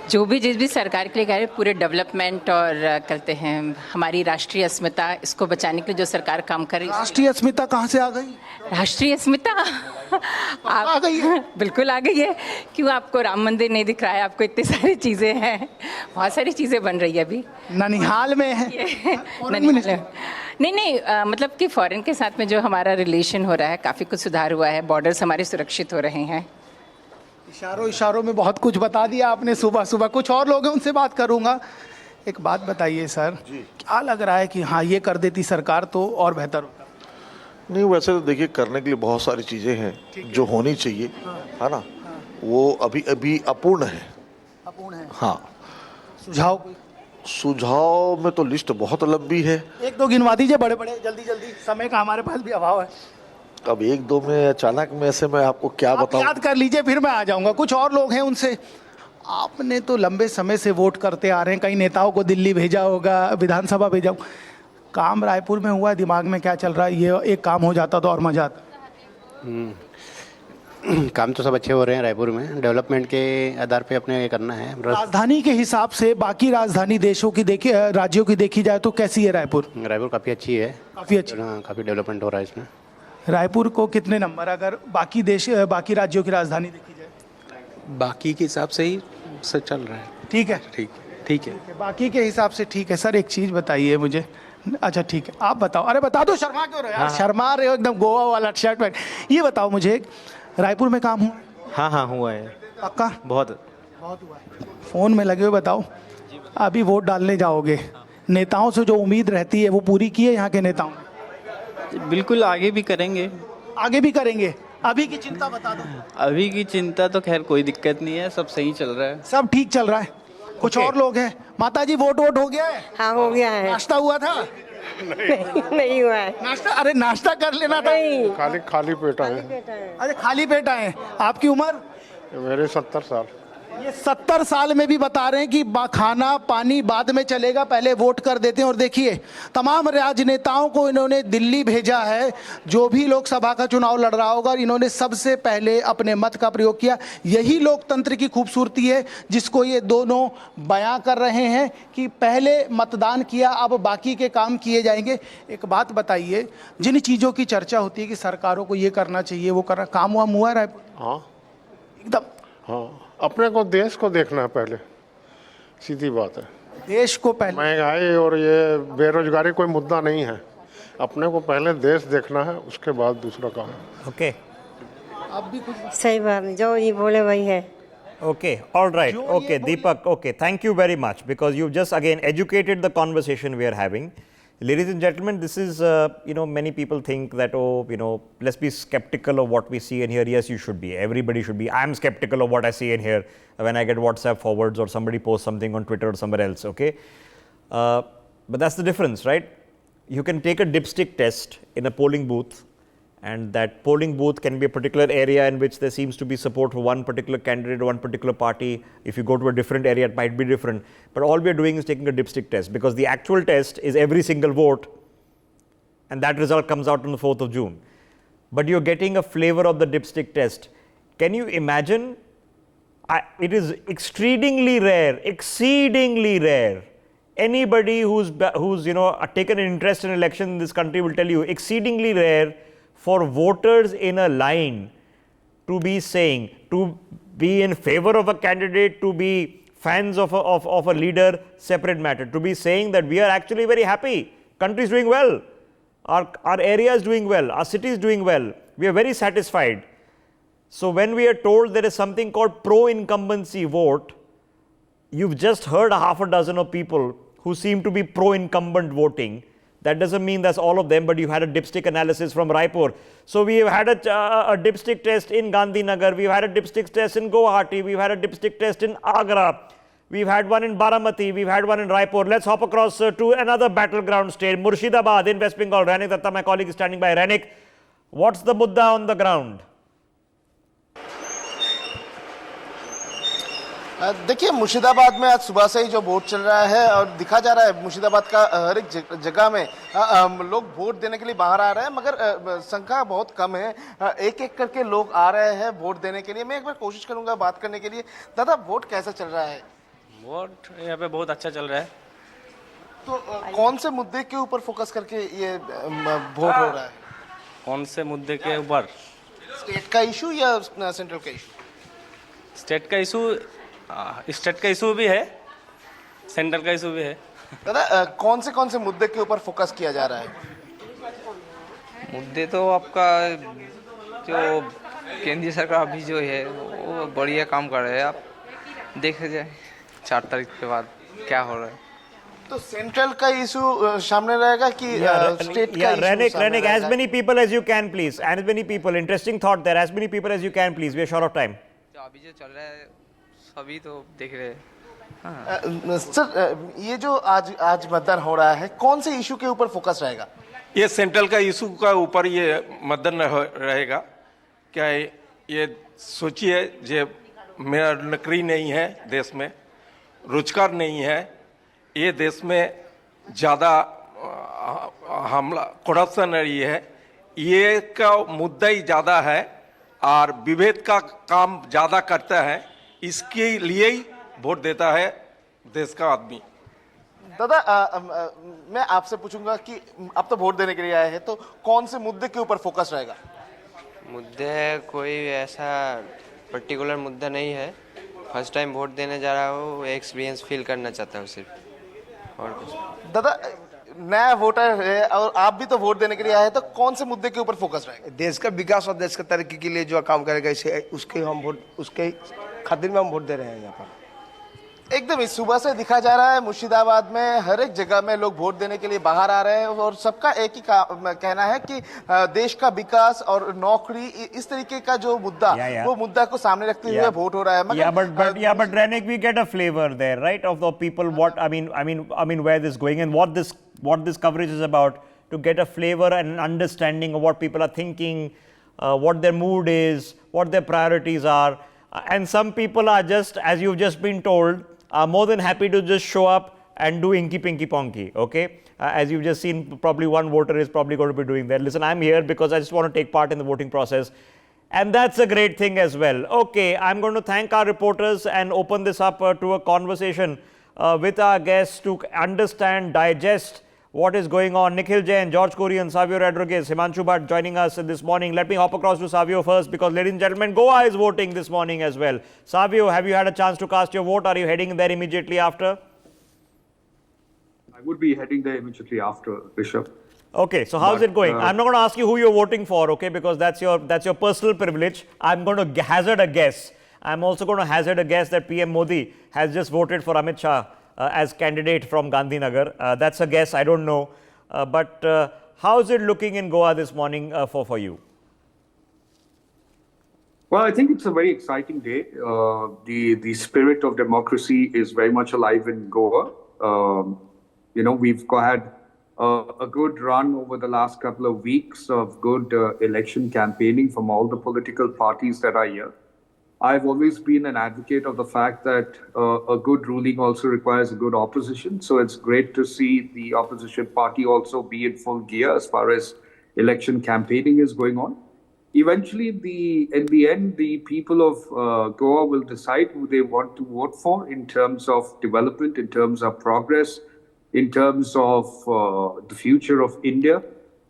जो भी जिस भी सरकार के लिए कह रहे पूरे डेवलपमेंट और करते हैं, हमारी राष्ट्रीय अस्मिता, इसको बचाने के लिए जो सरकार काम कर रही है। राष्ट्रीय अस्मिता कहाँ से आ गई? राष्ट्रीय अस्मिता आ गई है? बिल्कुल आ गई है। क्यों आपको राम मंदिर नहीं दिख रहा है? आपको इतनी सारी चीज़ें हैं, बहुत सारी चीज़ें बन रही है। अभी ननिहाल में है। नहीं, मतलब कि फॉरेन के साथ में जो हमारा रिलेशन हो रहा है, काफ़ी कुछ सुधार हुआ है, बॉर्डर्स हमारे सुरक्षित हो रहे हैं। इशारों में बहुत कुछ बता दिया आपने सुबह। कुछ और लोग हैं, उनसे बात करूंगा। एक बात बताइए सर, क्या लग रहा है कि हाँ ये कर देती सरकार तो और बेहतर होता? नहीं, वैसे तो देखिए, करने के लिए बहुत सारी चीज़ें हैं जो होनी चाहिए, है ना? वो अभी अपूर्ण है। हाँ। सुझाव में तो लिस्ट बहुत लंबी है। एक दो गिनवा दीजिए, बड़े जल्दी, समय का हमारे पास भी अभाव है। अब एक दो में अचानक में ऐसे मैं आपको क्या बताऊं? याद कर लीजिए, फिर मैं आ जाऊंगा। कुछ और लोग हैं, उनसे। आपने तो लंबे समय से वोट करते आ रहे हैं, कई नेताओं को दिल्ली भेजा होगा, विधानसभा भेजा होगा, काम रायपुर में हुआ, दिमाग में क्या चल रहा है? ये एक काम हो जाता तो और मजा आता। काम तो सब अच्छे हो रहे हैं रायपुर में, डेवलपमेंट के आधार पे अपने करना है। राजधानी के हिसाब से बाकी राजधानी देशों की राज्यों की देखी जाए तो कैसी है रायपुर? रायपुर काफ़ी अच्छी है। काफ़ी अच्छी? हाँ, काफ़ी डेवलपमेंट हो रहा है इसमें। रायपुर को कितने नंबर अगर बाकी राज्यों की राजधानी देखी जाए? बाकी के हिसाब से ही सब चल रहा है। ठीक है, ठीक है। बाकी के हिसाब से ठीक है। सर एक चीज़ बताइए मुझे। अच्छा ठीक है, आप बताओ। अरे बता दो, शर्मा क्यों रहे यार? शर्मा रहे हो एकदम, गोवा वाला शर्ट पैंट। ये बताओ मुझे, रायपुर में काम हुआ? हाँ, हुआ है। पक्का? बहुत हुआ है। फ़ोन में लगे हुए, बताओ। अभी वोट डालने जाओगे, नेताओं से जो उम्मीद रहती है वो पूरी की है यहाँ के नेताओं ने? बिल्कुल, आगे भी करेंगे। अभी की चिंता बता दो। अभी की चिंता तो खैर कोई दिक्कत नहीं है, सब सही चल रहा है। सब ठीक चल रहा है। कुछ और लोग हैं। माता जी, वोट हो गया है? हाँ, हो गया है। नाश्ता हुआ था? नहीं हुआ है नाश्ता। अरे नाश्ता कर लेना था। खाली पेट आए। अरे खाली पेट आए। आपकी उम्र? मेरे 70 साल। ये 70 साल में भी बता रहे हैं कि खाना पानी बाद में चलेगा, पहले वोट कर देते हैं। और देखिए तमाम राजनेताओं को इन्होंने दिल्ली भेजा है, जो भी लोकसभा का चुनाव लड़ रहा होगा, और इन्होंने सबसे पहले अपने मत का प्रयोग किया। यही लोकतंत्र की खूबसूरती है जिसको ये दोनों बयां कर रहे हैं कि पहले मतदान किया, अब बाकी के काम किए जाएंगे। एक बात बताइए, जिन चीज़ों की चर्चा होती है कि सरकारों को ये करना चाहिए वो करना, काम वाम हुआ रायपुर? हाँ एकदम। हाँ, अपने को देश को देखना है पहले, सीधी बात है। देश को पहले, महंगाई और ये बेरोजगारी कोई मुद्दा नहीं है। अपने को पहले देश देखना है, उसके बाद दूसरा काम। ओके, अब भी कुछ सही बात नहीं, जो ये बोले वही है। Okay, all right. Okay, Deepak, okay, thank you very much, because you've just again educated the conversation we are having. Ladies and gentlemen, this is, many people think that, let's be skeptical of what we see and hear. Yes, you should be. Everybody should be. I'm skeptical of what I see and hear when I get WhatsApp forwards or somebody posts something on Twitter or somewhere else, okay? But that's the difference, right? You can take a dipstick test in a polling booth, and that polling booth can be a particular area in which there seems to be support for one particular candidate or one particular party. If you go to a different area, it might be different. But all we are doing is taking a dipstick test, because the actual test is every single vote, and that result comes out on the 4th of June. But you're getting a flavor of the dipstick test. Can you imagine? It is exceedingly rare. Anybody who's taken an interest in election in this country will tell you, exceedingly rare for voters in a line to be saying, to be in favor of a candidate, to be fans of a leader, separate matter, to be saying that we are actually very happy, country is doing well, our area is doing well, our city is doing well, we are very satisfied. So when we are told there is something called pro-incumbency vote, you've just heard a half a dozen of people who seem to be pro-incumbent voting. That doesn't mean that's all of them, but you had a dipstick analysis from Raipur. So we have had a dipstick test in Gandhinagar, we've had a dipstick test in Guwahati, we've had a dipstick test in Agra, we've had one in Baramati, we've had one in Raipur. Let's hop across to another battleground state, Murshidabad in West Bengal. Ranik Datta, my colleague, is standing by. Ranik, what's the mudda on the ground? देखिए, मुर्शिदाबाद में आज सुबह से ही जो vote चल रहा है और दिखा जा रहा है, मुर्शिदाबाद का हर एक जगह में लोग वोट देने के लिए बाहर आ रहे हैं, मगर संख्या बहुत कम है। एक एक करके लोग आ रहे हैं वोट देने के लिए। मैं एक बार कोशिश करूंगा बात करने के लिए। दादा, वोट कैसा चल रहा है? वोट यहाँ पे बहुत अच्छा चल रहा है। तो कौन से मुद्दे के ऊपर फोकस करके ये वोट हो रहा है? कौन से मुद्दे के ऊपर? स्टेट का इशू या सेंट्रल का इशू? स्टेट का इशू भी है, सेंट्रल का इशू भी है। दादा, कौन से मुद्दे के ऊपर फोकस किया जा रहा है? मुद्दे तो आपका जो केंद्रीय सरकार अभी जो है वो बढ़िया काम कर रहे हैं। आप देख जाए 4 तारीख के बाद क्या हो रहा है। तो सेंट्रल का इशू सामने रहेगा कि स्टेट का issue? Ranik, as many people as you can, please. As many people. Interesting thought there. As many people as you can, please. We are short of time. जो अभी जो चल रहा है सभी तो देख रहे हैं। सर, ये जो आज मतदान हो रहा है, कौन से इशू के ऊपर फोकस रहेगा? ये सेंट्रल का इशू का ऊपर ये मतदान रहेगा। क्या ये सोचिए, जो मेरा नौकरी नहीं है देश में, रोजगार नहीं है, ये देश में ज़्यादा हमला करप्शन रही है, ये का मुद्दा ही ज़्यादा है और विभेद का काम ज़्यादा करता है, इसके लिए ही वोट देता है देश का आदमी। दादा, मैं आपसे पूछूंगा कि आप तो वोट देने के लिए आए हैं, तो कौन से मुद्दे के ऊपर फोकस रहेगा? मुद्दे कोई ऐसा पर्टिकुलर मुद्दा नहीं है। फर्स्ट टाइम वोट देने जा रहा हूँ, एक्सपीरियंस फील करना चाहता हूँ सिर्फ, और कुछ। दादा, नया वोटर है और आप भी तो वोट देने के लिए आए हैं, तो कौन से मुद्दे के ऊपर फोकस रहेगा? देश का विकास और देश का तरक्की के लिए जो काम करेगा, इसे उसके खातिर में हम वोट दे रहे हैं यहाँ पर। एकदम इस सुबह से दिखा जा रहा है, मुर्शिदाबाद में हर एक जगह में लोग वोट देने के लिए बाहर आ रहे हैं और सबका एक ही कहना है कि देश का विकास और नौकरी, इस तरीके का जो मुद्दा, वो मुद्दा को सामने रखते हुए वोट हो रहा है। But Ranik, we get a flavor there, right, of the people. What I mean, where this is going and what this coverage is about, to get a flavor and an understanding of what people are thinking, what their mood is, what their priorities are. And some people are just, as you've just been told, are more than happy to just show up and do inky pinky ponky, okay? As you've just seen, probably one voter is probably going to be doing that. Listen, I'm here because I just want to take part in the voting process. And that's a great thing as well. Okay, I'm going to thank our reporters and open this up to a conversation with our guests to understand, digest what is going on. Nikhil Jain, George Kurian, Savio Rodriguez, Himanshu Bhatt joining us this morning. Let me hop across to Savio first because, ladies and gentlemen, Goa is voting this morning as well. Savio, have you had a chance to cast your vote? Are you heading there immediately after? I would be heading there immediately after, Bishop. Okay, so how's it going? I'm not going to ask you who you're voting for, okay, because that's your personal privilege. I'm going to hazard a guess. I'm also going to hazard a guess that PM Modi has just voted for Amit Shah as candidate from Gandhinagar. That's a guess, I don't know. But how's it looking in Goa this morning for you? Well, I think it's a very exciting day. The spirit of democracy is very much alive in Goa. We've had a good run over the last couple of weeks of good election campaigning from all the political parties that are here. I've always been an advocate of the fact that a good ruling also requires a good opposition. So it's great to see the opposition party also be in full gear as far as election campaigning is going on. Eventually, in the end, the people of Goa will decide who they want to vote for in terms of development, in terms of progress, in terms of the future of India.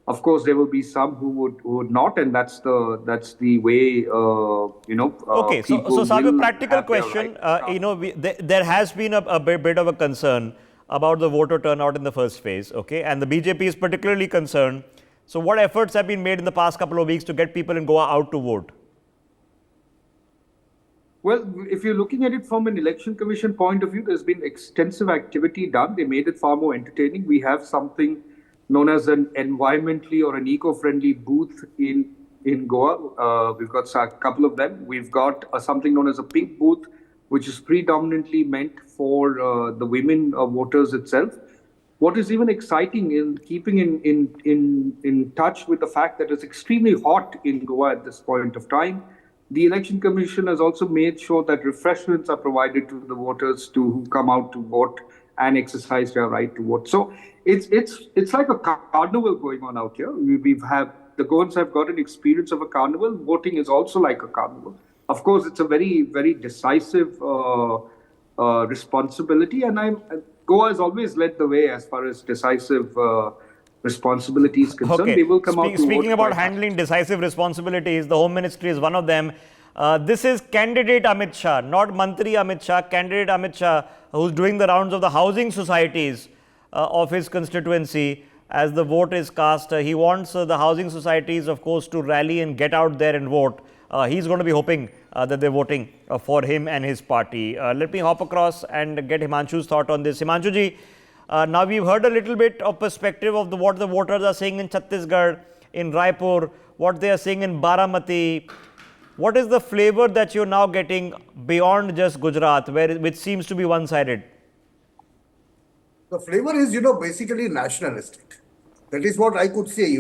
Of course, there will be some who would not, and that's the way Okay, so Savio, practical question. There has been a bit of a concern about the voter turnout in the first phase. Okay, and the BJP is particularly concerned. So, what efforts have been made in the past couple of weeks to get people in Goa out to vote? Well, if you're looking at it from an election commission point of view, there's been extensive activity done. They made it far more entertaining. We have something known as an environmentally or an eco-friendly booth in Goa. We've got a couple of them. We've got something known as a pink booth, which is predominantly meant for the women voters itself. What is even exciting in keeping in touch with the fact that it's extremely hot in Goa at this point of time, the Election Commission has also made sure that refreshments are provided to the voters who come out to vote and exercise their right to vote. So it's like a carnival going on out here. The Goans have got an experience of a carnival. Voting is also like a carnival. Of course, it's a very, very decisive responsibility, and Goa has always led the way as far as decisive responsibility is concerned. Okay. They will come out to Speaking vote about quite handling decisive responsibilities, the Home Ministry is one of them. This is candidate Amit Shah, not Mantri Amit Shah, candidate Amit Shah, who's doing the rounds of the housing societies of his constituency as the vote is cast. He wants the housing societies, of course, to rally and get out there and vote. He's going to be hoping that they're voting for him and his party. Let me hop across and get Himanshu's thought on this. Himanshu ji, now we've heard a little bit of perspective of what the voters are saying in Chhattisgarh, in Raipur, what they are saying in Baramati. What is the flavor that you're now getting beyond just Gujarat, which seems to be one-sided? The flavor is, basically nationalistic. That is what I could say,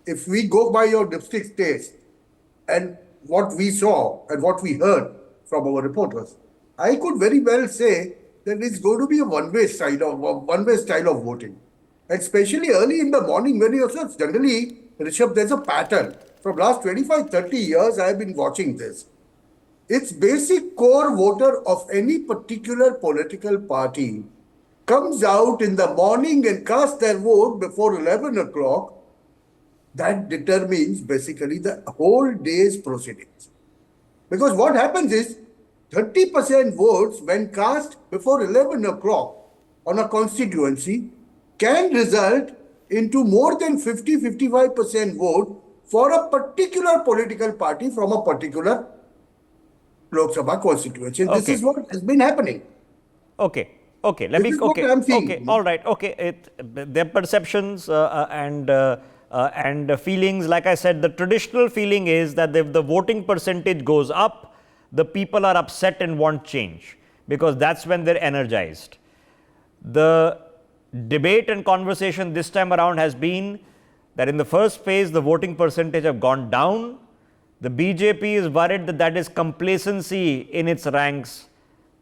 If we go by your Dipstick taste and what we saw and what we heard from our reporters, I could very well say that it's going to be a one-way style of voting. And especially early in the morning when you observe, generally, Rishabh, there's a pattern. From last 25, 30 years, I have been watching this. Its basic core voter of any particular political party comes out in the morning and casts their vote before 11 o'clock. That determines basically the whole day's proceedings. Because what happens is 30% votes when cast before 11 o'clock on a constituency can result into more than 50-55% vote for a particular political party from a particular Lok Sabha constituency. This is what has been happening. Okay. Let me. Okay. Okay. All right. Okay. Their perceptions and feelings. Like I said, the traditional feeling is that if the voting percentage goes up, the people are upset and want change because that's when they're energized. The debate and conversation this time around has been that in the first phase, the voting percentage have gone down. The BJP is worried that that is complacency in its ranks,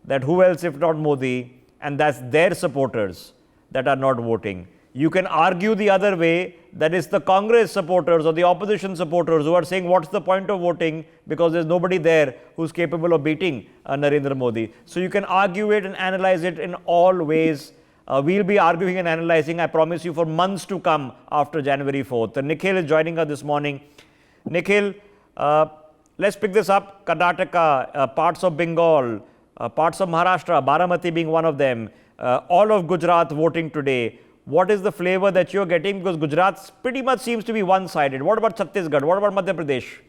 that who else if not Modi, and that's their supporters that are not voting. You can argue the other way, that is the Congress supporters or the opposition supporters who are saying what's the point of voting because there's nobody there who's capable of beating Narendra Modi. So you can argue it and analyze it in all ways. We'll be arguing and analyzing, I promise you, for months to come after January 4th. Nikhil is joining us this morning. Nikhil, let's pick this up. Karnataka, parts of Bengal, parts of Maharashtra, Baramati being one of them, all of Gujarat voting today. What is the flavor that you're getting? Because Gujarat pretty much seems to be one-sided. What about Chhattisgarh? What about Madhya Pradesh?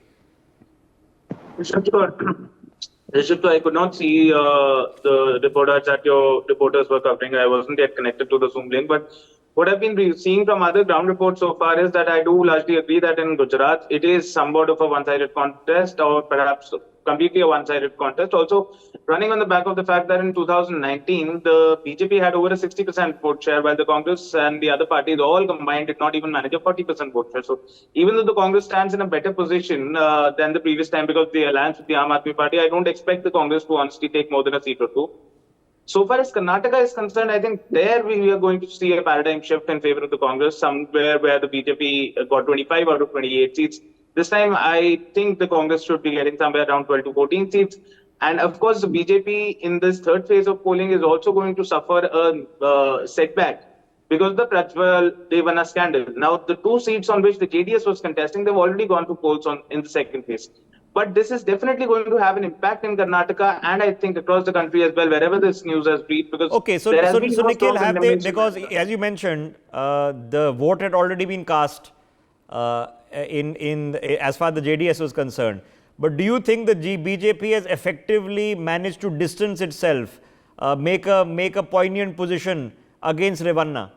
I could not see the reporters that your reporters were covering. I wasn't yet connected to the Zoom link. But what I've been seeing from other ground reports so far is that I do largely agree that in Gujarat, it is somewhat of a one-sided contest, or perhaps completely a one-sided contest. Also, running on the back of the fact that in 2019, the BJP had over a 60% vote share, while the Congress and the other parties all combined did not even manage a 40% vote share. So even though the Congress stands in a better position than the previous time because of the alliance with the Aam Aadmi Party, I don't expect the Congress to honestly take more than a seat or two. So far as Karnataka is concerned, I think there we are going to see a paradigm shift in favor of the Congress, somewhere where the BJP got 25 out of 28 seats. This time, I think the Congress should be getting somewhere around 12 to 14 seats. And of course, the BJP in this third phase of polling is also going to suffer a setback because of the Prajwal Devana scandal. Now, the two seats on which the JDS was contesting, they've already gone to polls in the second phase. But this is definitely going to have an impact in Karnataka and I think across the country as well, wherever this news has reached. Because okay, so Nikhil, have they, because as you mentioned, the vote had already been cast as far as the JDS was concerned. But do you think the BJP has effectively managed to distance itself, make a poignant position against Revanna?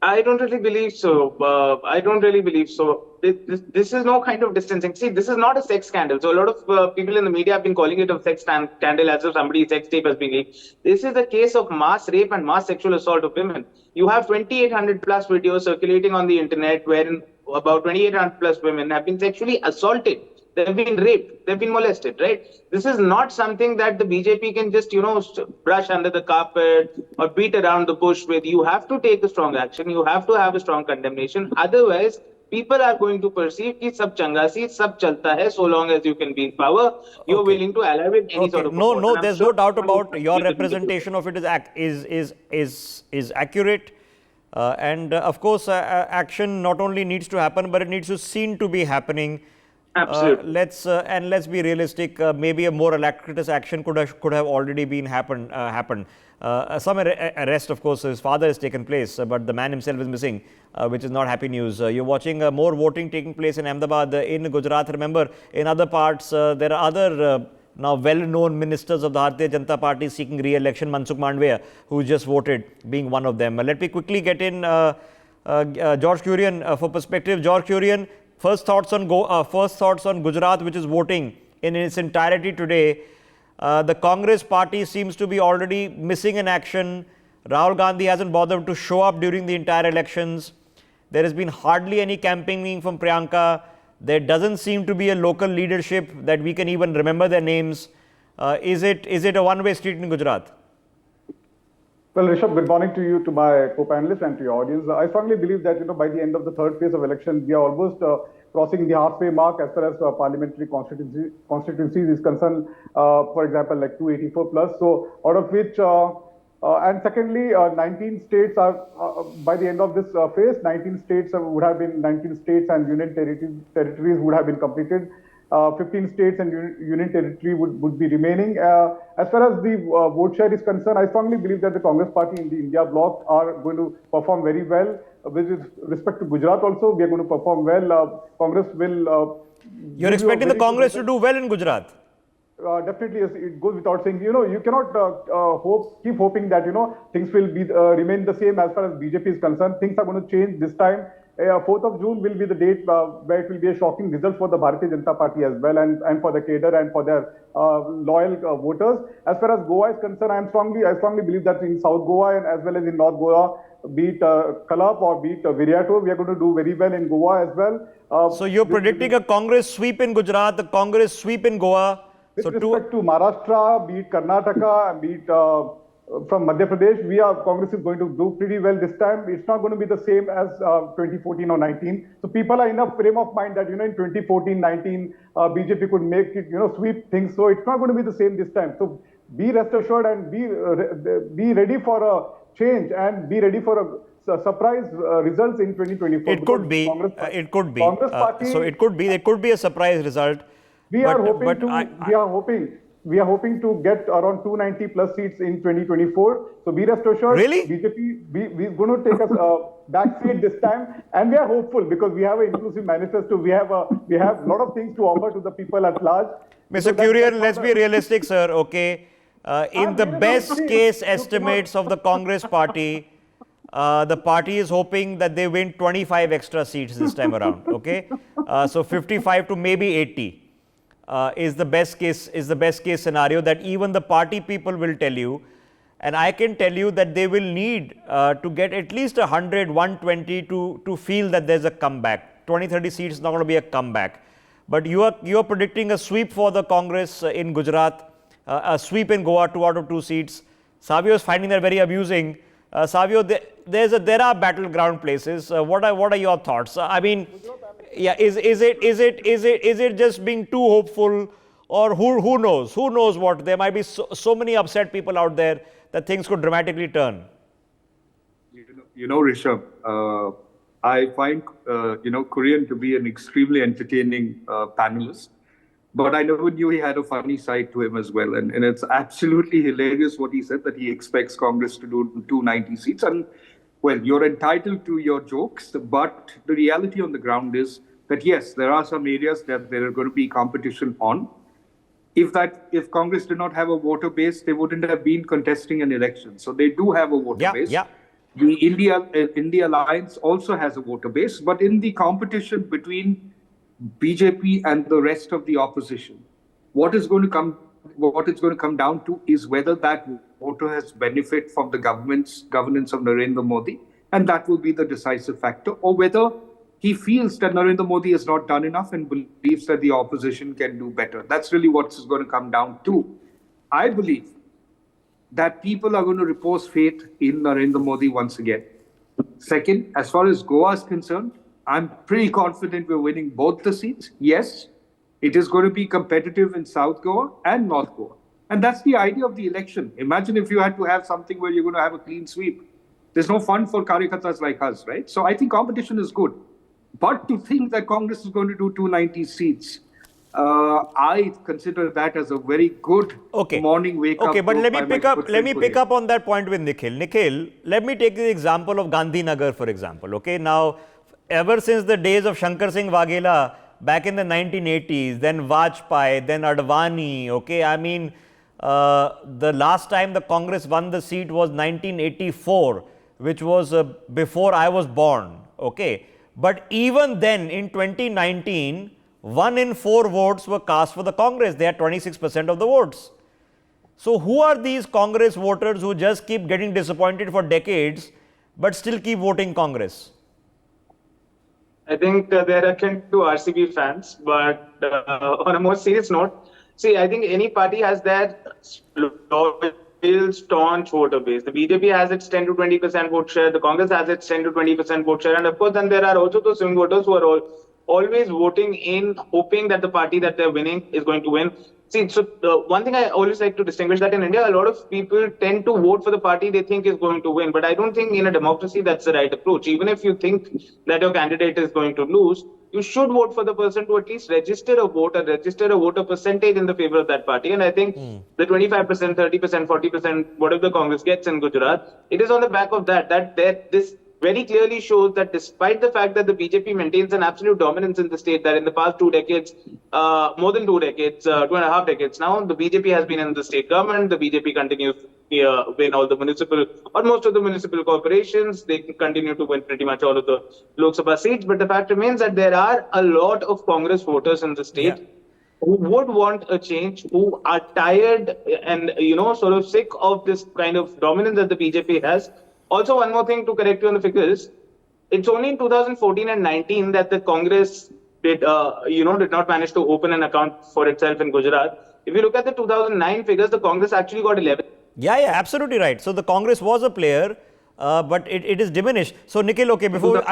I don't really believe so. This is no kind of distancing. See, this is not a sex scandal. So a lot of people in the media have been calling it a sex scandal as if somebody's sex tape has been leaked. This is a case of mass rape and mass sexual assault of women. You have 2,800 plus videos circulating on the internet wherein about 2,800 plus women have been sexually assaulted. They've been raped. They've been molested, right? This is not something that the BJP can just, brush under the carpet or beat around the bush with. You have to take a strong action. You have to have a strong condemnation. Otherwise, people are going to perceive that sab changa si, sab chalta hai, so long as you can be in power. You're willing to ally with any sort of. No, there's no doubt about your representation of it is accurate. And of course, action not only needs to happen, but it needs to seem to be happening. Absolutely. Let's be realistic. Maybe a more alacritous action could have already been happened. Some arrest, of course, his father has taken place, but the man himself is missing, which is not happy news. You're watching more voting taking place in Ahmedabad, in Gujarat. Remember, in other parts, there are other now well-known ministers of the Bharatiya Janata Party seeking re-election. Mansukh Mandviya, who just voted, being one of them. Let me quickly get in George Kurian for perspective. George Kurian, first thoughts on Gujarat, which is voting in its entirety today. The Congress party seems to be already missing in action. Rahul Gandhi hasn't bothered to show up during the entire elections. There has been hardly any campaigning from Priyanka. There doesn't seem to be a local leadership that we can even remember their names. Is it a one-way street in Gujarat? Well, Rishabh, good morning to you, to my co-panelists and to your audience. I strongly believe that, by the end of the third phase of election, we are almost crossing the halfway mark as far as parliamentary constituencies is concerned. For example, like 284 plus. So out of which, and secondly, 19 states are, by the end of this phase, 19 states and union territories would have been completed. 15 states and union territory would be remaining. As far as the vote share is concerned, I strongly believe that the Congress party in the India bloc are going to perform very well. With respect to Gujarat also, we are going to perform well. Congress will... You're expecting the Congress to do well in Gujarat? Definitely, yes, it goes without saying. You cannot keep hoping that, things will be remain the same as far as BJP is concerned. Things are going to change this time. 4th of June will be the date where it will be a shocking result for the Bharatiya Janata Party as well, and for the cadre and for their loyal voters. As far as Goa is concerned, I strongly believe that in South Goa and as well as in North Goa, be it Kalap or be it Viriato, we are going to do very well in Goa as well. So you're predicting a Congress sweep in Gujarat, a Congress sweep in Goa. With respect to Maharashtra, be it Karnataka, be it from Madhya Pradesh, Congress is going to do pretty well this time. It's not going to be the same as 2014 or 19. So people are in a frame of mind that, in 2014, 19, BJP could make it, sweep things. So it's not going to be the same this time. So be rest assured and be ready for a change and be ready for a surprise results in 2024. It could be. It could be. Congress party, so it could be. There could be a surprise result. We are hoping to get around 290 plus seats in 2024. So be rest assured. Really? BJP, we're going to take a back seat this time, and we are hopeful because we have an inclusive manifesto. We have a lot of things to offer to the people at large. Mr. Curian, let's be realistic, sir. Okay, in the best case estimates of the Congress party, the party is hoping that they win 25 extra seats this time around. Okay, so 55 to maybe 80. Is the best case scenario that even the party people will tell you, and I can tell you that they will need to get at least 100, 120 to feel that there's a comeback. 20-30 seats is not going to be a comeback, but you are predicting a sweep for the Congress in Gujarat, a sweep in Goa, 2 out of 2 seats. Savio is finding that very amusing. Savio, there are battleground places. What are your thoughts? I mean, yeah, is it just being too hopeful, or who knows? Who knows what? There might be so many upset people out there that things could dramatically turn. Rishabh, I find Korean to be an extremely entertaining panelist, but I never knew he had a funny side to him as well, and it's absolutely hilarious what he said, that he expects Congress to do 290 seats. And well, you're entitled to your jokes, but the reality on the ground is that yes, there are some areas that there are going to be competition on. If Congress did not have a voter base, they wouldn't have been contesting an election. So they do have a voter base. Yeah. The India Alliance also has a voter base, but in the competition between BJP and the rest of the opposition, what it's going to come down to is whether that voter has benefit from the governance of Narendra Modi, and that will be the decisive factor, or whether he feels that Narendra Modi has not done enough and believes that the opposition can do better. That's really what it's going to come down to. I believe that people are going to repose faith in Narendra Modi once again. Second, as far as Goa is concerned, I'm pretty confident we're winning both the seats. Yes, it is going to be competitive in South Goa and North Goa. And that's the idea of the election. Imagine if you had to have something where you're going to have a clean sweep. There's no fun for Karyakartas like us, right? So I think competition is good. But to think that Congress is going to do 290 seats, I consider that as a very good morning wake-up. Okay, but let me pick up on that point with Nikhil. Nikhil, let me take the example of Gandhinagar, for example. Okay, now, ever since the days of Shankar Singh Waghela, back in the 1980s, then Vajpayee, then Advani, okay, I mean, the last time the Congress won the seat was 1984, which was before I was born, okay. But even then, in 2019, 1 in 4 votes were cast for the Congress. They had 26% of the votes. So who are these Congress voters who just keep getting disappointed for decades, but still keep voting Congress? I think they're akin to RCB fans, but on a more serious note, see, I think any party has that loyal, staunch voter base. The BJP has its 10 to 20% vote share, the Congress has its 10 to 20% vote share, and of course, then there are also those swing voters who are always voting in, hoping that the party that they're winning is going to win. See, so one thing I always like to distinguish that in India, a lot of people tend to vote for the party they think is going to win. But I don't think in a democracy that's the right approach. Even if you think that your candidate is going to lose, you should vote for the person to at least register a vote or register a voter percentage in the favor of that party. And I think the 25%, 30%, 40%, whatever the Congress gets in Gujarat, it is on the back of that this very clearly shows that despite the fact that the BJP maintains an absolute dominance in the state, that in the past 2 decades, more than 2 decades, 2.5 decades now, the BJP has been in the state government. The BJP continues to win all the municipal, or most of the municipal corporations. They continue to win pretty much all of the Lok Sabha seats. But the fact remains that there are a lot of Congress voters in the state who would want a change, who are tired and, sort of sick of this kind of dominance that the BJP has. Also, one more thing to correct you on the figures. It's only in 2014 and 19 that the Congress did not manage to open an account for itself in Gujarat. If you look at the 2009 figures, the Congress actually got 11. Yeah, absolutely right. So the Congress was a player, but it is diminished. So Nikhil, okay, before okay,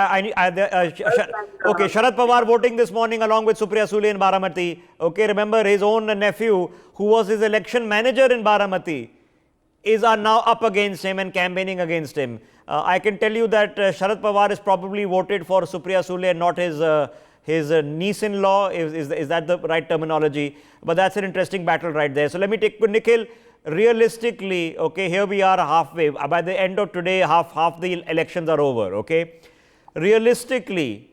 Sharad Pawar voting this morning along with Supriya Sule in Baramati. Okay, remember his own nephew, who was his election manager in Baramati, are now up against him and campaigning against him. I can tell you that Sharad Pawar is probably voted for Supriya Sule and not his niece-in-law. Is that the right terminology? But that's an interesting battle right there. So let me take Nikhil. Realistically, okay, here we are halfway. By the end of today, half the elections are over. Okay, realistically,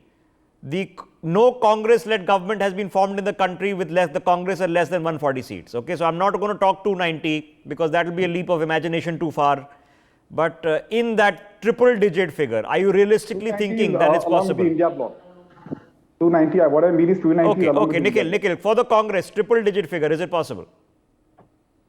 no Congress-led government has been formed in the country with the Congress at less than 140 seats. Okay, so I'm not going to talk 290 because that will be a leap of imagination too far. But in that triple-digit figure, are you realistically thinking that it's possible? The India bloc. 290. What I mean is 290. Okay, Nikhil, for the Congress, triple-digit figure, is it possible?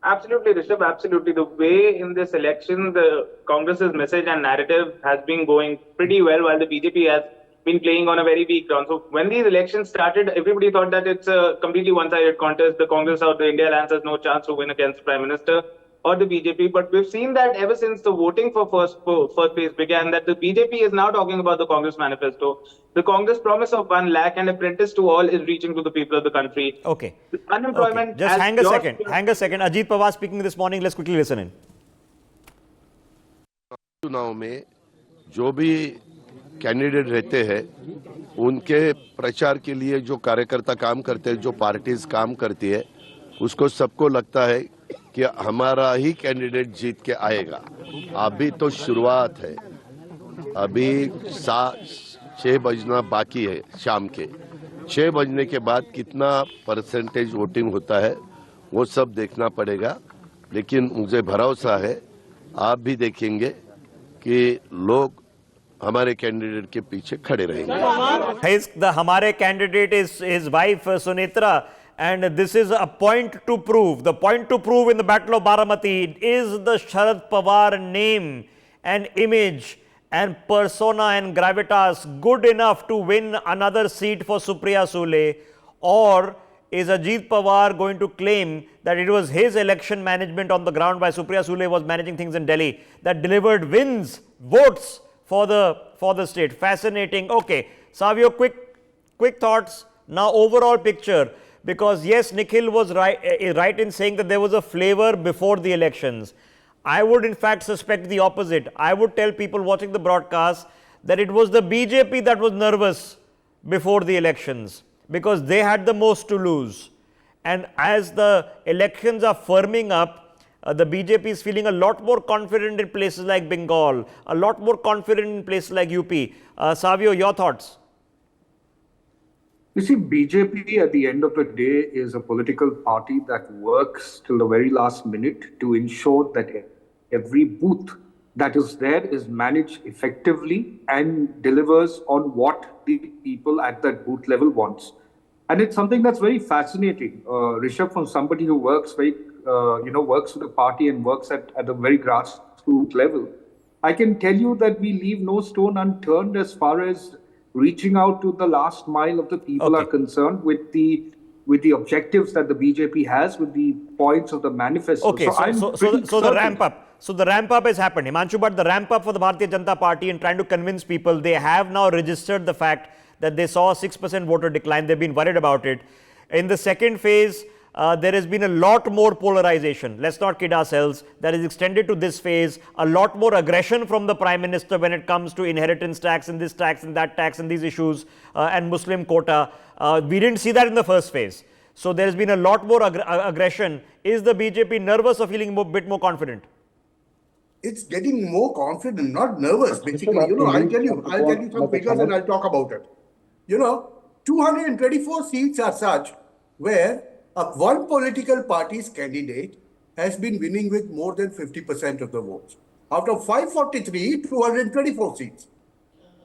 Absolutely, Rishabh, absolutely. The way in this election, the Congress's message and narrative has been going pretty well, while the BJP has been playing on a very weak ground. So when these elections started, everybody thought that it's a completely one-sided contest. The Congress or the India Alliance has no chance to win against the Prime Minister or the BJP. But we've seen that ever since the voting for first phase began, that the BJP is now talking about the Congress manifesto. The Congress promise of 1 lakh and apprentice to all is reaching to the people of the country. Okay. Unemployment. Okay. Just hang a second. Ajit Pawar speaking this morning. Let's quickly listen in. चुनाव में जो भी candidate रहते हैं उनके प्रचार के लिए जो कार्यकर्ता काम करते हैं, जो पार्टीज काम करती है, उसको सबको लगता है कि हमारा ही कैंडिडेट जीत के आएगा। अभी तो शुरुआत है, अभी 6 बजना बाकी है शाम के। 6 बजने के बाद कितना परसेंटेज वोटिंग होता है वो सब देखना पड़ेगा, लेकिन मुझे भरोसा है आप भी देखेंगे कि लोग हमारे कैंडिडेट के पीछे खड़े रहेंगे। हमारे candidate is his wife Sunitra, and this is a point to prove. The point to prove in the Battle of Baramati is the Sharad Pawar name and image and persona and gravitas good enough to win another seat for Supriya Sule, or is Ajit Pawar going to claim that it was his election management on the ground while Supriya Sule was managing things in Delhi that delivered votes for the state? Fascinating. Okay, Savio, quick thoughts. Now overall picture, because yes, Nikhil was right in saying that there was a flavor before the elections. I would in fact suspect the opposite. I would tell people watching the broadcast that it was the BJP that was nervous before the elections because they had the most to lose. And as the elections are firming up, the BJP is feeling a lot more confident in places like Bengal, a lot more confident in places like UP. Savio, your thoughts? You see, BJP at the end of the day is a political party that works till the very last minute to ensure that every booth that is there is managed effectively and delivers on what the people at that booth level wants. And it's something that's very fascinating, Rishabh, from somebody who works works with the party and works at a very grassroots level. I can tell you that we leave no stone unturned as far as reaching out to the last mile of the people are concerned with the objectives that the BJP has, with the points of the manifesto. Okay, so the ramp up. So the ramp up has happened. Himanshu, but the ramp up for the Bharatiya Janata Party in trying to convince people, they have now registered the fact that they saw a 6% voter decline. They've been worried about it. In the second phase, there has been a lot more polarization. Let's not kid ourselves. That is extended to this phase. A lot more aggression from the Prime Minister when it comes to inheritance tax and this tax and that tax and these issues and Muslim quota. We didn't see that in the first phase. So there has been a lot more aggression. Is the BJP nervous or feeling a bit more confident? it's getting more confident, not nervous, basically. You know, I'll tell you some figures and I'll talk about it. You know, 224 seats are such where one political party's candidate has been winning with more than 50% of the votes. Out of 543, 224 seats.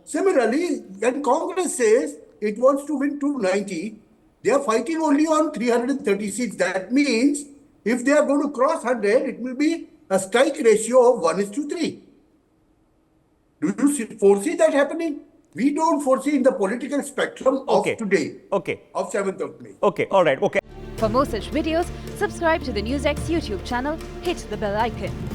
Similarly, when Congress says it wants to win 290, they are fighting only on 330 seats. That means if they are going to cross 100, it will be a strike ratio of 1:3. Do you foresee that happening? We don't foresee in the political spectrum of today, of 7th of May. Okay, all right, okay. For more such videos, subscribe to the NewsX YouTube channel, hit the bell icon.